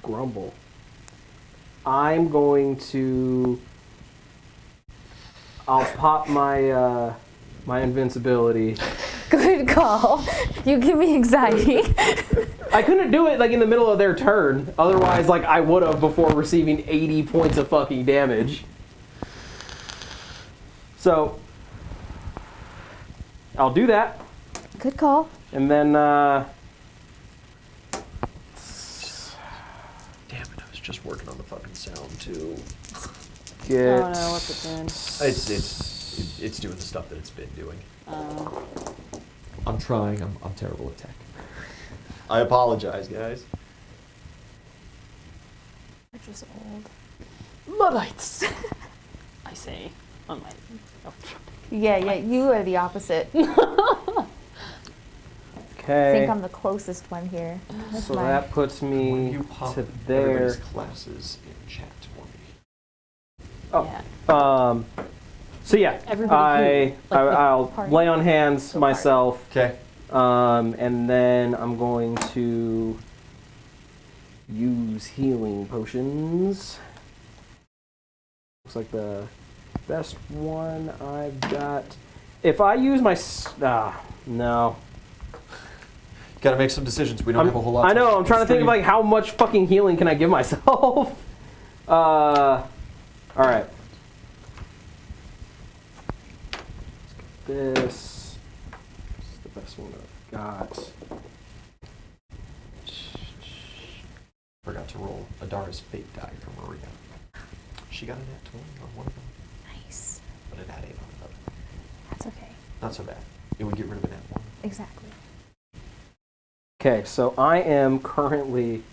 A: Grumble. I'm going to. I'll pop my my invincibility.
C: Good call. You give me anxiety.
A: I couldn't do it like in the middle of their turn. Otherwise, like I would have before receiving 80 points of fucking damage. So I'll do that,
C: Good call.
A: and then
B: Damn it, I was just working on the fucking sound too.
A: get.
D: Oh no, what's it doing?
B: It's doing the stuff that it's been doing.
D: Oh.
B: I'm trying. I'm terrible at tech. I apologize, guys.
C: We're just old.
D: Luddites. I say on my. Oh.
C: Yeah, you are the opposite. I
A: Okay.
C: think I'm the closest one here. That's
A: So
C: my-
A: that puts
B: When
A: me
B: you pop
A: to
B: everybody's
A: there.
B: classes in chat for me.
A: Oh.
D: Yeah.
A: So yeah,
D: Everybody who, like,
A: I'll
C: party.
A: lay on hands
C: So party.
A: myself,
B: Okay.
A: and then I'm going to use healing potions. Looks like the best one I've got. If I use my no,
B: Got to make some decisions. We don't have a whole lot.
A: I know. I'm trying to think of
B: Stream.
A: like how much fucking healing can I give myself. All right. This is the best one I've got.
B: Forgot to roll Adara's fate die for Maria. She got a nat 20 on one of them,
C: Nice.
B: but it had 8 on the other.
C: That's okay.
B: Not so bad. It would get rid of a nat 1.
C: Exactly.
A: Okay, so I am currently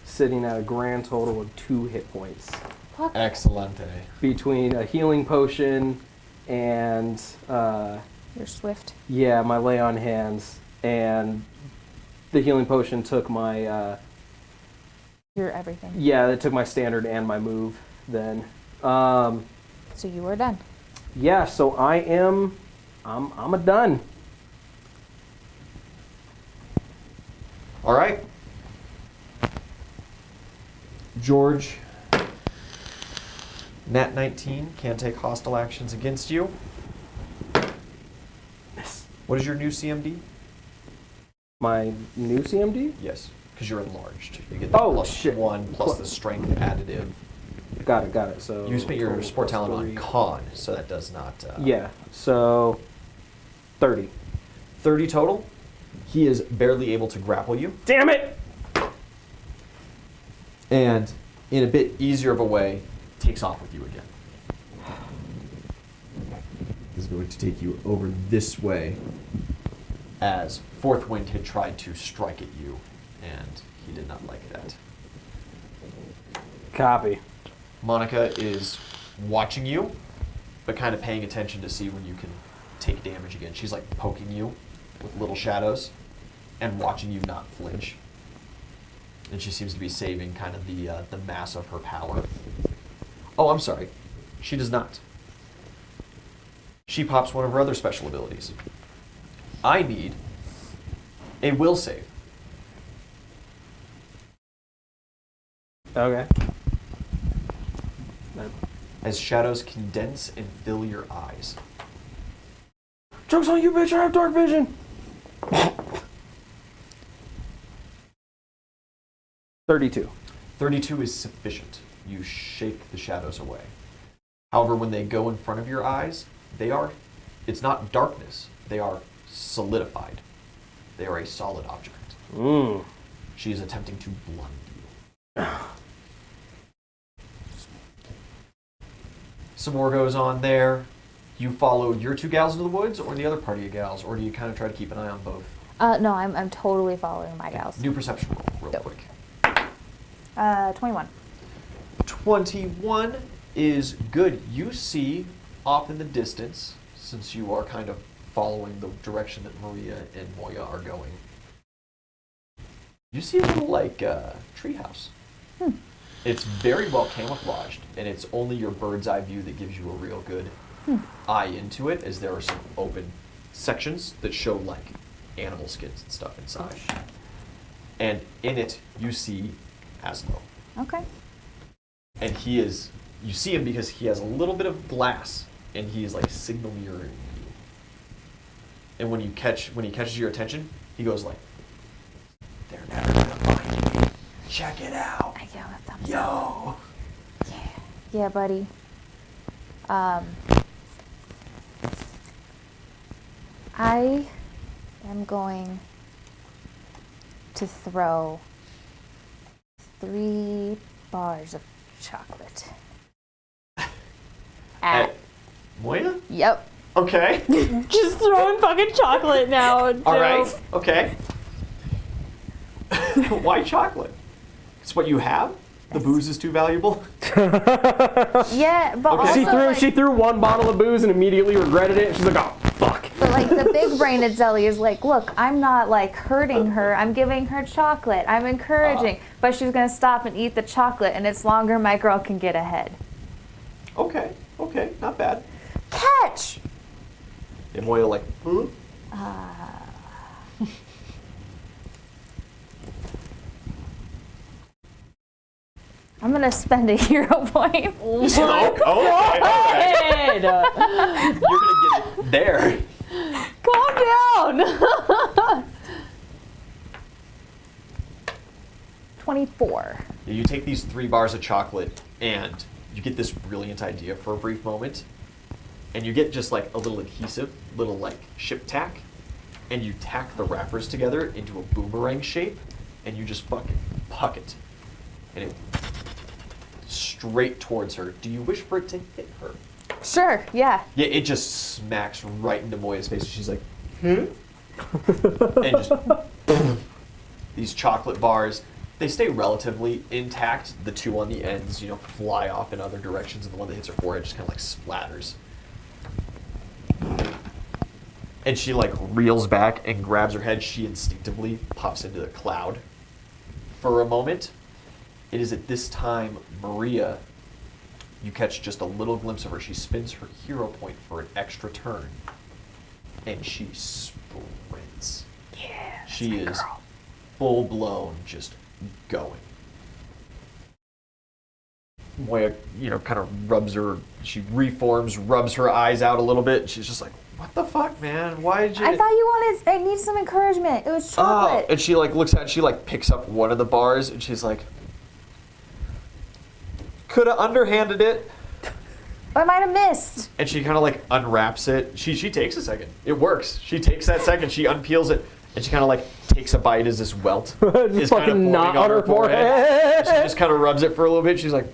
A: sitting at a grand total of 2 hit points
B: Excellente.
A: between a healing potion and
C: You're swift.
A: yeah, my lay on hands, and the healing potion took my
C: You're everything.
A: yeah, it took my standard and my move then.
C: So you are done.
A: Yeah, so I'm a done.
B: All right. George, nat 19 can take hostile actions against you. What is your new CMD?
A: My new CMD?
B: Yes, because you're enlarged. You get the
A: Oh,
B: plus
A: shit.
B: 1 plus the strength additive.
A: Got it. So
B: You spent your
A: 12
B: sport
A: plus
B: talent on
A: 3.
B: con, so that does not...
A: Yeah, so 30.
B: 30 total. He is barely able to grapple you.
A: Damn it!
B: And in a bit easier of a way, takes off with you again. going to take you over this way as Fourth Wind had tried to strike at you, and he did not like that.
A: Copy.
B: Monica is watching you, but kind of paying attention to see when you can take damage again. She's like poking you with little shadows and watching you not flinch. And she seems to be saving kind of the mass of her power. Oh, I'm sorry. She does not. She pops one of her other special abilities. I need a will save.
A: Okay.
B: As shadows condense and fill your eyes.
A: Joke's on you, bitch, I have dark vision! 32.
B: 32 is sufficient. You shake the shadows away. However, when they go in front of your eyes, it's not darkness. They are solidified. They are a solid object. She is attempting to blind you. Some more goes on there. You followed your two gals into the woods, or the other party of gals, or do you kind of try to keep an eye on both?
C: No, I'm totally following my gals.
B: New perception roll, real quick.
C: 21.
B: 21 is good. You see off in the distance, since you are kind of following the direction that Maria and Moya are going, you see a little, treehouse. It's very well camouflaged, and it's only your bird's eye view that gives you a real good eye into it, as there are some open sections that show, animal skins and stuff inside. And in it, you see Aslo.
C: Okay.
B: And you see him because he has a little bit of glass, and he is signal mirroring you. And when he catches your attention, he goes they're never gonna find you. Check it out.
C: I give him a thumbs up.
B: Yo.
C: Yeah, buddy. I am going to throw 3 bars of chocolate at.
B: Moya?
C: Yep.
B: Okay.
D: Just throwing fucking chocolate now.
B: All right. Okay. Why chocolate? It's what you have? The booze is too valuable?
C: Yeah, but
B: Okay.
C: also
A: She threw one bottle of booze and immediately regretted it. She's like, oh, fuck.
C: But the big-brained Zelly is look, I'm not hurting her. I'm giving her chocolate. I'm encouraging. But she's gonna stop and eat the chocolate, and it's longer. My girl can get ahead.
B: Okay. Not bad.
C: Catch.
B: And Moya huh?
C: I'm gonna spend a hero point.
B: Okay. You're gonna get it there.
D: Calm down.
C: 24.
B: You take these 3 bars of chocolate, and you get this brilliant idea for a brief moment, and you get just a little adhesive, little ship tack, and you tack the wrappers together into a boomerang shape, and you just fucking puck it, and it straight towards her. Do you wish for it to hit her?
C: Sure. Yeah.
B: Yeah, it just smacks right into Moya's face, and she's like, and just these chocolate bars. They stay relatively intact. The 2 on the ends, fly off in other directions, and the one that hits her forehead just kind of splatters. And she reels back and grabs her head. She instinctively pops into the cloud for a moment. It is at this time, Maria, you catch just a little glimpse of her. She spins her hero point for an extra turn, and she sprints.
C: Yeah.
B: She is full blown, just going. Moya, kind of she reforms, rubs her eyes out a little bit. She's just like, what the fuck, man? Why did you...
C: I thought I need some encouragement. It was chocolate.
B: And she looks at it, she picks up one of the bars, and she's like, could have underhanded it.
C: I might have missed.
B: And she kind of unwraps it. She takes a second. It works. She takes that second, she unpeels it, and she kind of takes a bite as this welt is kind of forming on her forehead. She just kind of rubs it for a little bit. She's like,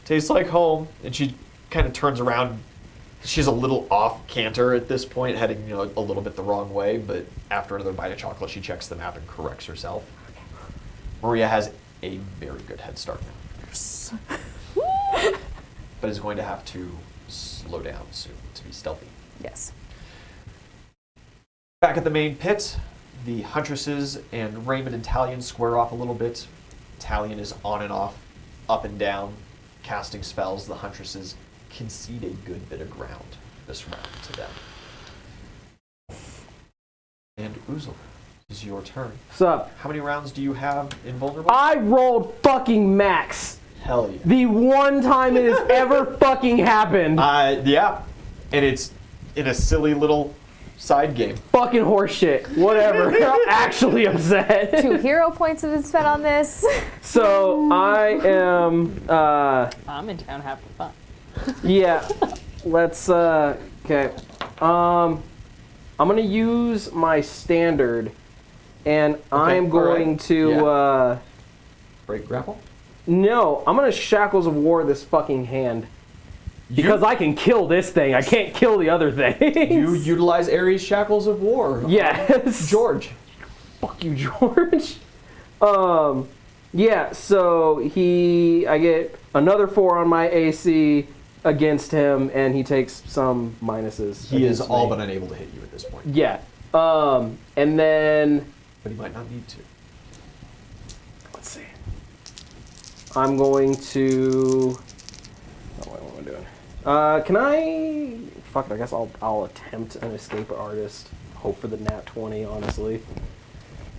B: tastes like home. And she kind of turns around She's a little off canter at this point, heading a little bit the wrong way, but after another bite of chocolate, she checks the map and corrects herself. Maria has a very good head start now. But is going to have to slow down soon to be stealthy.
C: Yes.
B: Back at the main pit, the Huntresses and Raymond and Talion square off a little bit. Talion is on and off, up and down, casting spells. The Huntresses concede a good bit of ground this round to them. And Uzul, it's your turn.
A: What's up?
B: How many rounds do you have invulnerable?
A: I rolled fucking max.
B: Hell yeah.
A: The one time it has ever fucking happened.
B: Yeah. And it's in a silly little side game.
A: Fucking horseshit. Whatever. I'm actually upset.
C: 2 hero points have been spent on this.
A: So I am.
D: I'm in town having fun.
A: Yeah. Let's. Okay. I'm gonna use my standard, and I'm going to.
B: Break grapple?
A: No, I'm gonna Shackles of War this fucking hand. Because I can kill this thing. I can't kill the other thing.
B: You utilize Ares' Shackles of War.
A: Yes.
B: George.
A: Fuck you, George. Yeah, so I get another 4 on my AC against him, and he takes some minuses.
B: He is
A: against
B: all
A: me.
B: but unable to hit you at this point.
A: Yeah. And then
B: But he might not need to.
A: let's see. I'm going to. Oh, what am I doing? Can I? Fuck it. I guess I'll attempt an escape artist. Hope for the nat 20. Honestly.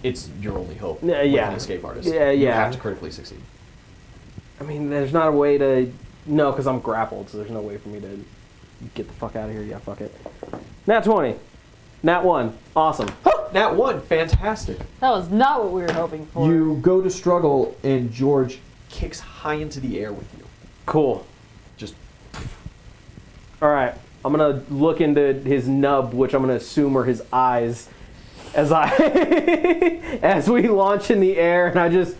B: It's your only hope.
A: Yeah,
B: with
A: yeah.
B: an escape artist.
A: Yeah,
B: You
A: yeah.
B: have to critically succeed.
A: I mean, there's not a way to. No, because I'm grappled, so there's no way for me to get the fuck out of here. Yeah, fuck it. Nat 20. Nat 1. Awesome.
B: Nat 1, fantastic.
D: That was not what we were hoping for.
B: You go to struggle, and George kicks high into the air with you.
A: Cool.
B: Just
A: All right. I'm gonna look into his nub, which I'm gonna assume are his eyes, as as we launch in the air, and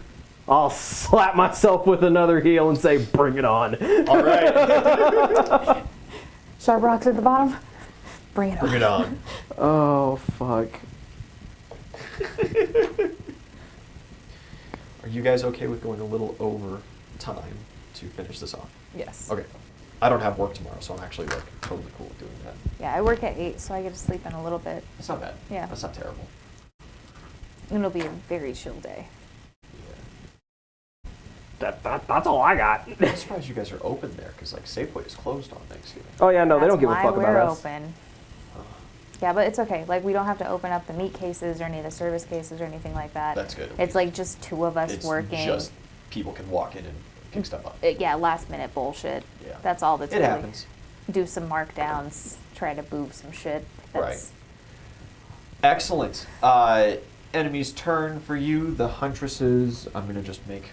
A: I'll slap myself with another heel and say, "Bring it on."
B: all right.
C: Sharp rocks at the bottom. Bring it on.
B: Bring it on.
A: Oh fuck.
B: Are you guys okay with going a little over time to finish this off?
C: Yes.
B: Okay. I don't have work tomorrow, so I'm actually totally cool with doing that.
C: Yeah, I work at 8, so I get to sleep in a little bit.
B: That's not bad.
C: Yeah.
B: That's not terrible.
C: And it'll be a very chill day.
A: That's all I got.
B: I'm surprised you guys are open there, because Safeway is closed on Thanksgiving.
A: Oh yeah, no, they don't
C: That's
A: give a
C: why
A: fuck about
C: we're
A: us.
C: open. Yeah, but it's okay. We don't have to open up the meat cases or any of the service cases or anything like that.
B: That's good.
C: It's just 2 of us
B: It's
C: working.
B: just people can walk in and pick stuff up.
C: Yeah, last minute bullshit.
B: Yeah.
C: That's all that's
B: It
C: really.
B: happens.
C: Do some markdowns, try to boob some shit. That's,
B: Excellent. Enemy's turn for you. The Huntresses. I'm going to just make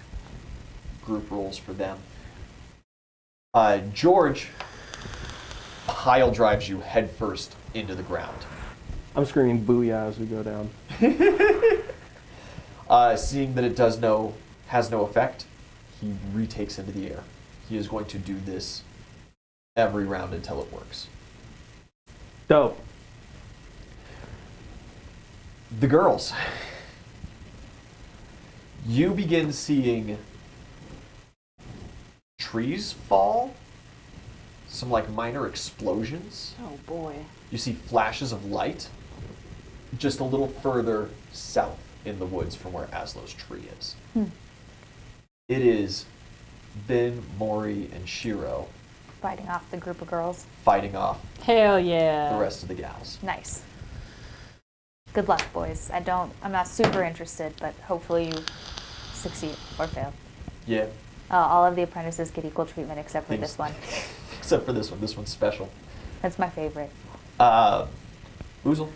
B: group rolls for them. George pile drives you headfirst into the ground.
A: I'm screaming booyah as we go down.
B: Seeing that it has no effect, he retakes into the air. He is going to do this every round until it works.
A: Dope.
B: The girls. You begin seeing trees fall, some minor explosions.
D: Oh boy.
B: You see flashes of light just a little further south in the woods from where Aslo's tree is. It is Ben, Mori, and Shiro
C: fighting off the group of girls.
B: fighting off
D: Hell yeah.
B: the rest of the gals.
C: Nice. Good luck, boys. I'm not super interested, but hopefully you succeed or fail.
B: Yeah,
C: All of the apprentices get equal treatment except for
B: Thanks.
C: this one.
B: except for this one. This one's special.
C: That's my favorite.
B: Uzul?
D: They're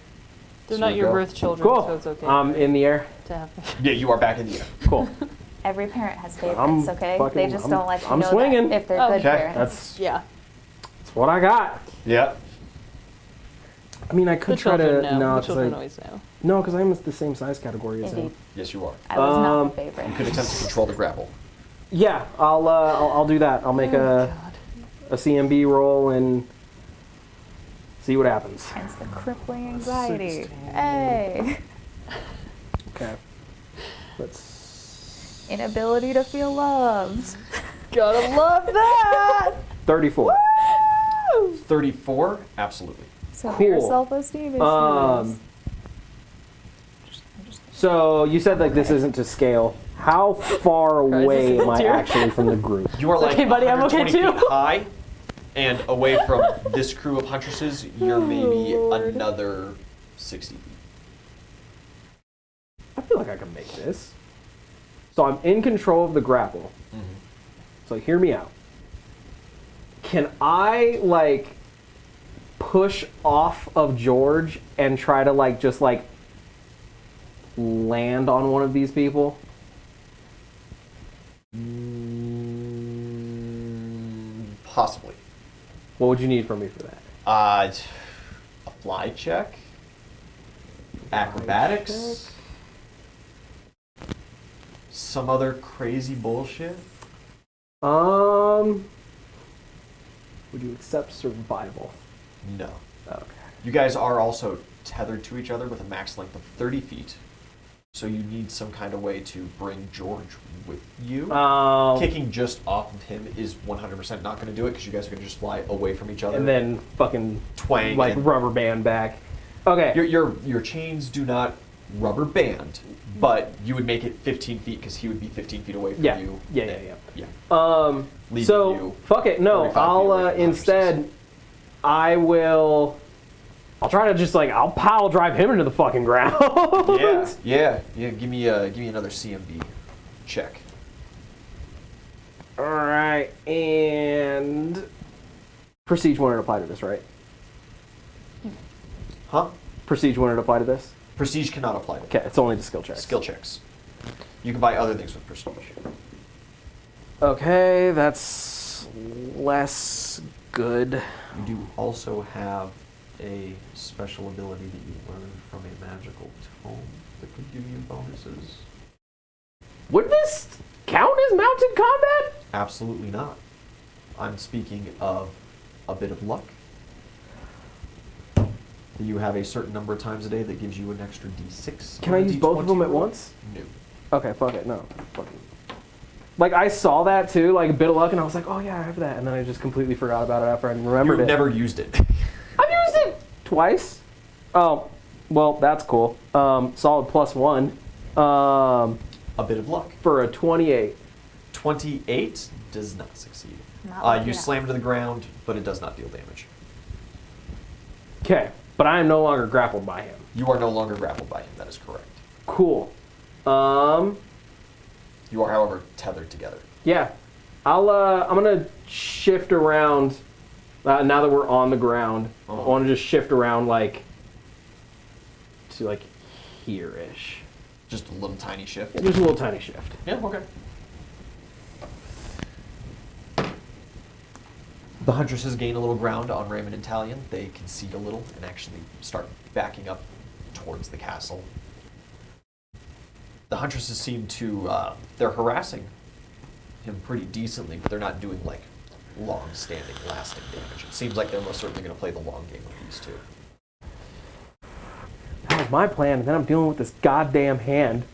B: So
D: not
B: we
D: your
B: go.
D: birth children,
A: Cool.
D: so it's okay.
A: In the air.
D: to have.
B: Yeah, you are back in the air.
A: Cool.
C: Every parent has favorites,
A: I'm
C: okay?
A: fucking-
C: They just don't let you
A: I'm
C: know
A: swinging.
C: that if they're
D: Oh,
C: good
B: okay.
C: parents.
D: Yeah.
A: That's what I got.
B: Yeah.
A: I mean, I
D: The
A: could try
D: children
A: to.
D: know.
A: No,
D: The
A: 'cause
D: children
A: I-
D: always know.
A: no, because I'm the same size category as him.
C: Indeed.
B: Yes, you are.
C: I was not
A: Um,
C: my favorite.
B: You could attempt to control the grapple.
A: Yeah, I'll do that. I'll make
D: Oh, God.
A: a CMB roll and See what happens.
C: Hence the crippling anxiety.
A: 16.
C: Hey.
A: Okay. Let's.
C: Inability to feel loved.
D: Gotta love that.
A: 34.
B: 34? Absolutely.
C: Severe
A: Cool.
C: self-esteem issues.
A: So you said like this isn't to scale. How far away am I
D: Here.
A: actually from the group?
B: You are like
D: okay, buddy, I'm okay
B: 120
D: too.
B: feet high, and away from this crew of huntresses, you're maybe
C: Lord.
B: another 60 feet.
A: I feel like I can make this. So I'm in control of the grapple. So hear me out. Can I like push off of George and try to like just like land on one of these people?
B: Possibly.
A: What would you need from me for that?
B: A fly check? Acrobatics? Some other crazy bullshit?
A: Would you accept survival?
B: No.
A: Okay.
B: You guys are also tethered to each other with a max length of 30 feet. So you need some kind of way to bring George with you. Kicking just off of him is 100% not going to do it because you guys are going to just fly away from each other.
A: And then fucking
B: twang
A: like
B: and-
A: rubber band back. Okay.
B: Your chains do not rubber band, but you would make it 15 feet because he would be 15 feet away from
A: Yeah.
B: you.
A: Yeah.
B: Yeah. Leaving
A: So
B: you
A: fuck it. No,
B: 45 feet away
A: I'll
B: from the
A: instead. I will. I'll try to just like I'll pile drive him into the fucking ground.
B: Yeah. Give me another CMB check.
A: All right, and prestige wouldn't apply to this, right?
B: Huh?
A: Prestige wouldn't apply to this.
B: Prestige cannot apply to
A: Okay, it's only to skill checks.
B: skill checks. You can buy other things with prestige.
A: Okay, that's less good.
B: You do also have a special ability that you learn from a magical tome that could give you bonuses.
A: Would this count as mounted combat?
B: Absolutely not. I'm speaking of a bit of luck. You have a certain number of times a day that gives you an extra d6.
A: Can I
B: on a
A: use both of
B: D20
A: them at
B: roll.
A: once?
B: No.
A: Okay, fuck it. No, fucking. Like I saw that too, like a bit of luck, and I was like, oh yeah, I have that, and then I just completely forgot about it after I remembered
B: You've
A: it.
B: never used it.
A: I've used it twice. Oh, well, that's cool. Solid +1.
B: A bit of luck.
A: For a 28.
B: 28 does not succeed.
C: Not lucky
B: You
C: enough.
B: slam to the ground, but it does not deal damage.
A: Okay, but I am no longer grappled by him.
B: You are no longer grappled by him. That is correct.
A: Cool.
B: You are, however, tethered together.
A: Yeah. I'm gonna shift around. Now that we're on the ground, I want to just shift around like to like here-ish.
B: Just a little tiny shift.
A: Just a little tiny shift.
B: Yeah, okay. The huntresses gain a little ground on Raymond and Talion. They concede a little and actually start backing up towards the castle. The huntresses seem to, they're harassing him pretty decently, but they're not doing like long-standing, lasting damage. It seems like they're most certainly going to play the long game with these two.
A: That was my plan, and then I'm dealing with this goddamn hand.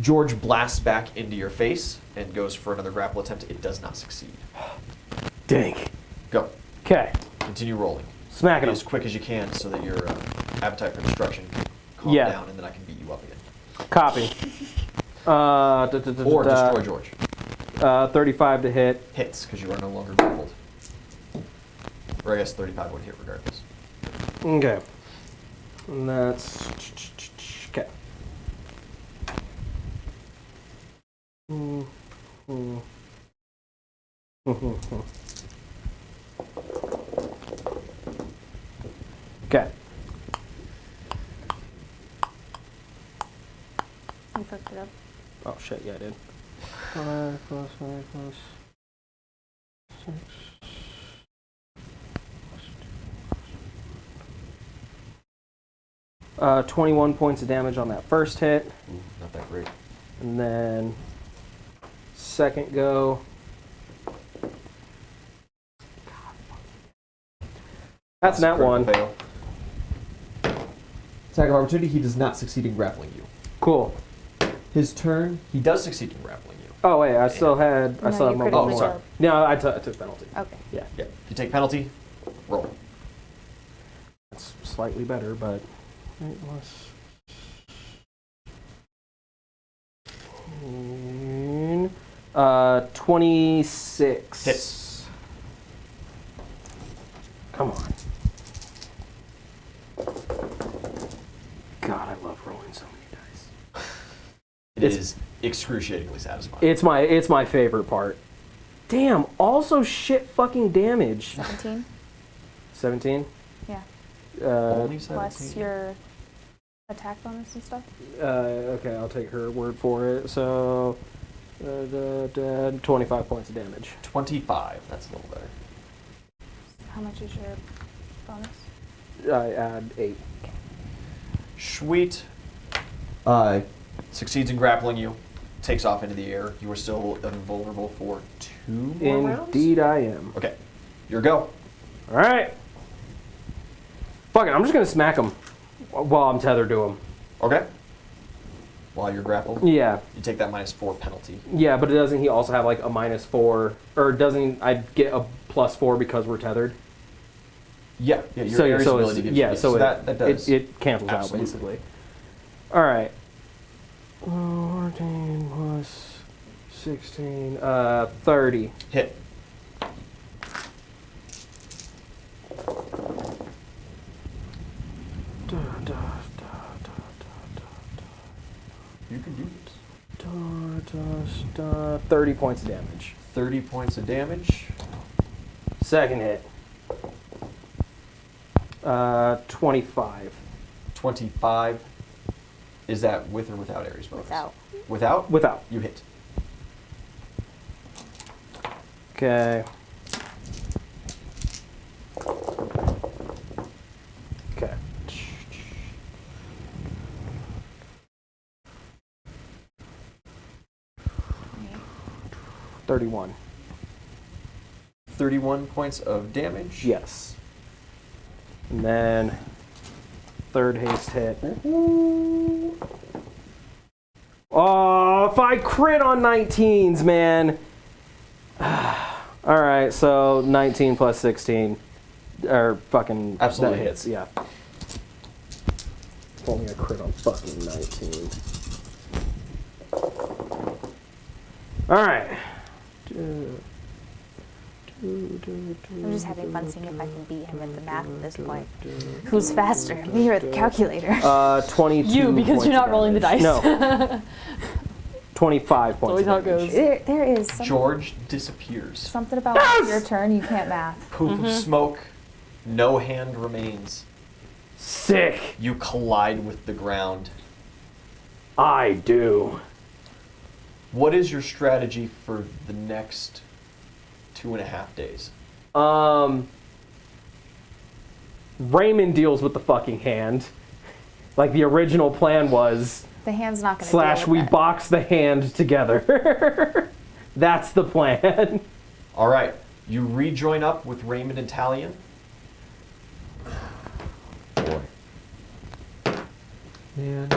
B: George blasts back into your face and goes for another grapple attempt. It does not succeed.
A: Dang.
B: Go.
A: Okay.
B: Continue rolling.
A: Smacking
B: Be
A: him.
B: as quick as you can so that your appetite for destruction can calm
A: Yeah.
B: down, and then I can beat you up again.
A: Copy.
B: Or destroy George.
A: 35 to hit.
B: Hits, because you are no longer grappled. Or I guess 35 would hit regardless.
A: Okay. And that's... Okay. Okay.
C: You fucked it up.
A: Oh shit, yeah I did. 5 plus 5 plus 6. 21 points of damage on that first hit.
B: Ooh, not that great.
A: And then second go. That's not one.
B: Critical fail. Attack of opportunity, he does not succeed in grappling you.
A: Cool.
B: His turn, he does succeed in grappling you.
A: Oh wait, I still had
C: No, you
A: movement
C: critically
A: more.
B: sorry.
A: No, I took penalty.
C: Okay.
A: Yeah,
B: Yeah. You take penalty, roll.
A: that's slightly better, but it was 26.
B: Hits.
A: Come on. God, I love rolling so many dice.
B: It is excruciatingly satisfying.
A: It's my favorite part. Damn, also shit fucking damage.
C: 17?
A: 17?
C: Yeah.
B: Only 17?
C: Plus your attack bonus and stuff?
A: Okay, I'll take her word for it. So, 25 points of damage.
B: 25. That's a little better.
C: How much is your bonus?
A: I add 8.
B: Sweet. Succeeds in grappling you. Takes off into the air. You are still invulnerable for 2 more rounds?
A: Indeed I am.
B: Okay. Your go.
A: Alright. Fuck it, I'm just gonna smack him while I'm tethered to him.
B: Okay. While you're grappled,
A: Yeah.
B: you take that -4 penalty.
A: Yeah, but doesn't he also have like a -4? Or doesn't I get a +4 because we're tethered?
B: Yeah. Yeah. Your area's ability gives you,
A: so
B: that does.
A: it cancels
B: Absolutely.
A: out basically. Alright. 14 plus 16, 30.
B: Hit. You can do this.
A: 30 points of damage.
B: 30 points of damage.
A: Second hit. 25.
B: 25. Is that with or without Ares bonus?
C: Without.
B: Without?
A: Without.
B: You hit.
A: Okay. Okay. 31.
B: 31 points of damage.
A: Yes. And then third haste hit. Oh, if I crit on 19s, man. All right, so 19 plus 16 or fucking
B: Absolutely
A: that
B: hits.
A: Yeah. If only I crit on fucking 19. All right.
C: I'm just having fun seeing if I can beat him at the math at this point. Who's faster, me or the calculator?
A: 22.
D: You, because
A: points
D: you're not
A: of
D: rolling the
A: damage.
D: dice.
A: No. 25 points.
D: always
A: of
D: how it
A: damage.
D: goes.
C: There is some,
B: George disappears.
C: something about when it's your turn, you can't math.
B: Poof of smoke. No hand remains.
A: Sick.
B: You collide with the ground.
A: I do.
B: What is your strategy for the next 2.5 days?
A: Raymond deals with the fucking hand. Like the original plan was.
C: The hand's not going to
A: Slash, we box the hand together. That's the plan.
B: All right. You rejoin up with Raymond and Talion. Boy.
A: Man.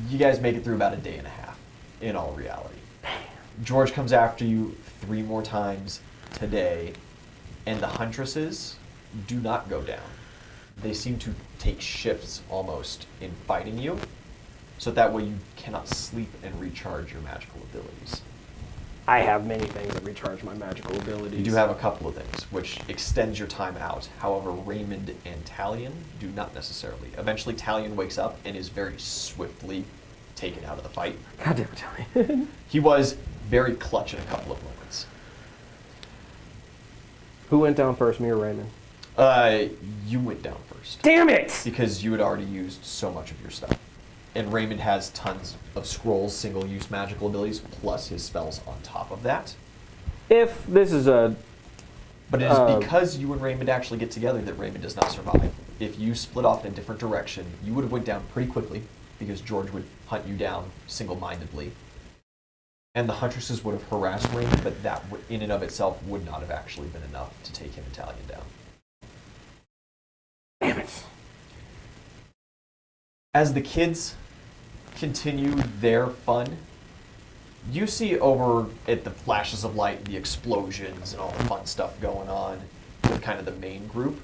B: You guys make it through about a day and a half, in all reality. George comes after you 3 more times today, and the huntresses do not go down. They seem to take shifts almost in fighting you, so that way you cannot sleep and recharge your magical abilities.
A: I have many things that recharge my magical abilities.
B: You do have a couple of things, which extends your time out. However, Raymond and Talion do not necessarily. Eventually, Talion wakes up and is very swiftly taken out of the fight.
A: God damn it, Talion.
B: He was very clutch in a couple of moments.
A: Who went down first, me or Raymond?
B: You went down first.
A: Damn it!
B: Because you had already used so much of your stuff. And Raymond has tons of scrolls, single-use magical abilities, plus his spells on top of that.
A: If this is a...
B: But it is because you and Raymond actually get together that Raymond does not survive. If you split off in a different direction, you would have went down pretty quickly, because George would hunt you down single-mindedly. And the huntresses would have harassed Raymond, but that in and of itself would not have actually been enough to take him and Talion down. As the kids continue their fun, you see over at the flashes of light, the explosions and all the fun stuff going on with kind of the main group.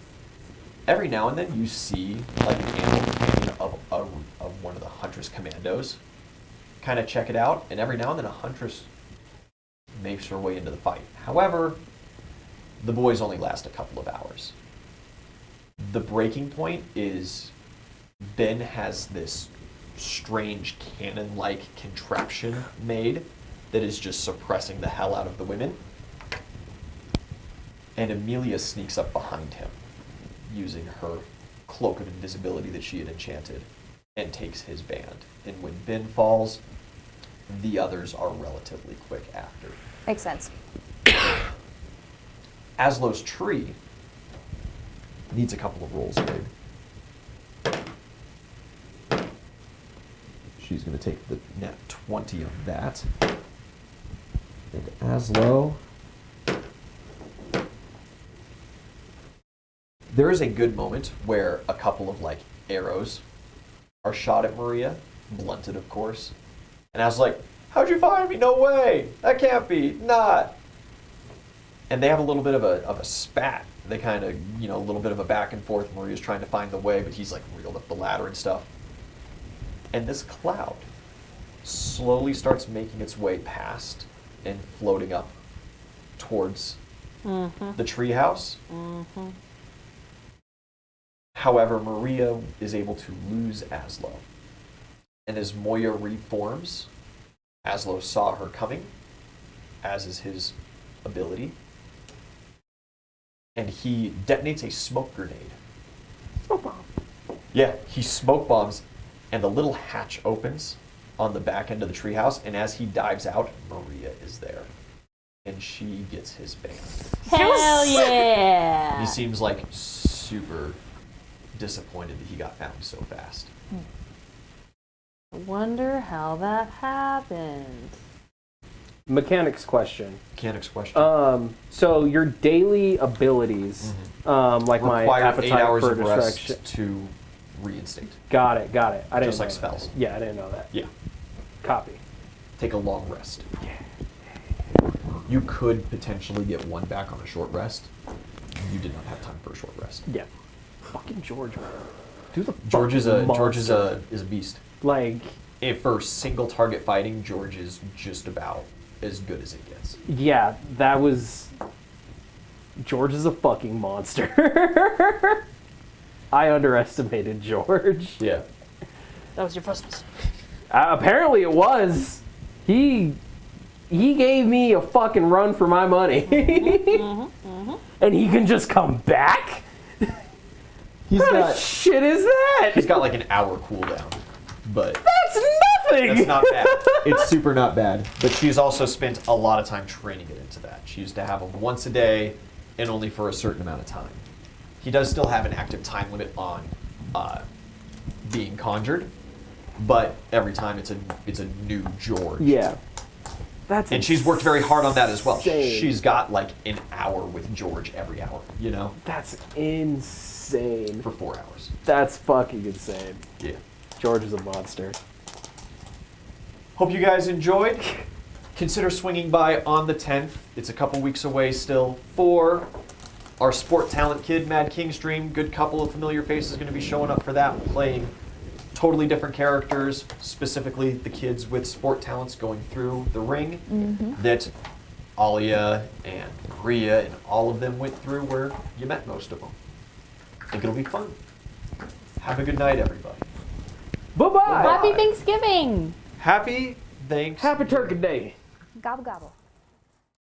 B: Every now and then you see like an animal companion of one of the Huntress commandos kind of check it out, and every now and then a Huntress makes her way into the fight. However, the boys only last a couple of hours. The breaking point is Ben has this strange cannon-like contraption made that is just suppressing the hell out of the women. And Amelia sneaks up behind him using her cloak of invisibility that she had enchanted and takes his band. And when Ben falls, the others are relatively quick after.
C: Makes sense.
B: Aslow's tree needs a couple of rolls, babe. She's going to take the net 20 of that. And Aslo. There is a good moment where a couple of like arrows are shot at Maria, blunted of course. And I was like, how'd you find me? No way. That can't be. Not. And they have a little bit of a spat. They kind of, a little bit of a back and forth. Maria's trying to find the way, but he's like reeled up the ladder and stuff. And this cloud slowly starts making its way past and floating up towards the treehouse.
D: Mm-hmm.
B: However, Maria is able to lose Aslo. And as Moya reforms, Aslo saw her coming, as is his ability. And he detonates a smoke grenade.
A: Smoke bomb.
B: Yeah, he smoke bombs, and the little hatch opens on the back end of the treehouse, and as he dives out, Maria is there. And she gets his band.
D: Hell yeah!
B: He seems like super disappointed that he got found so fast.
D: I wonder how that happened.
A: Mechanics question.
B: Mechanics question.
A: So your daily abilities, like my
B: Require 8
A: appetite
B: hours
A: for
B: of
A: distraction.
B: rest to reinstate.
A: Got it. I didn't
B: Just like
A: know
B: spells.
A: That. Yeah, I didn't know that.
B: Yeah.
A: Copy.
B: Take a long rest. You could potentially get one back on a short rest. You did not have time for a short rest.
A: Yeah. Fucking George, man. Dude, the
B: George is a
A: monster.
B: beast.
A: Like,
B: If for single target fighting, George is just about as good as it gets.
A: yeah, that was. George is a fucking monster. I underestimated George.
B: Yeah.
D: That was your first mistake.
A: Apparently it was. He gave me a fucking run for my money. And he can just come back?
B: He's
A: What kind
B: got
A: of shit is that?
B: he's got like an hour cooldown, but
A: That's nothing.
B: that's not bad. It's super not bad. But she's also spent a lot of time training it into that. She used to have him once a day and only for a certain amount of time. He does still have an active time limit on being conjured, but every time it's a new George.
A: Yeah. That's
B: And she's worked very hard on that as well.
A: insane.
B: She's got like an hour with George every hour,
A: That's insane.
B: for 4 hours.
A: That's fucking insane.
B: Yeah.
A: George is a monster.
B: Hope you guys enjoyed. Consider swinging by on the 10th. It's a couple weeks away still for our Sport Talent Kid Mad King stream. Good couple of familiar faces going to be showing up for that, playing totally different characters, specifically the kids with sport talents going through the ring that Alia and Maria and all of them went through, where you met most of them. I think it'll be fun. Have a good night, everybody.
A: Bye-bye.
D: Happy Thanksgiving!
B: Happy Thanksgiving.
A: Happy Turkey Day.
C: Gobble gobble.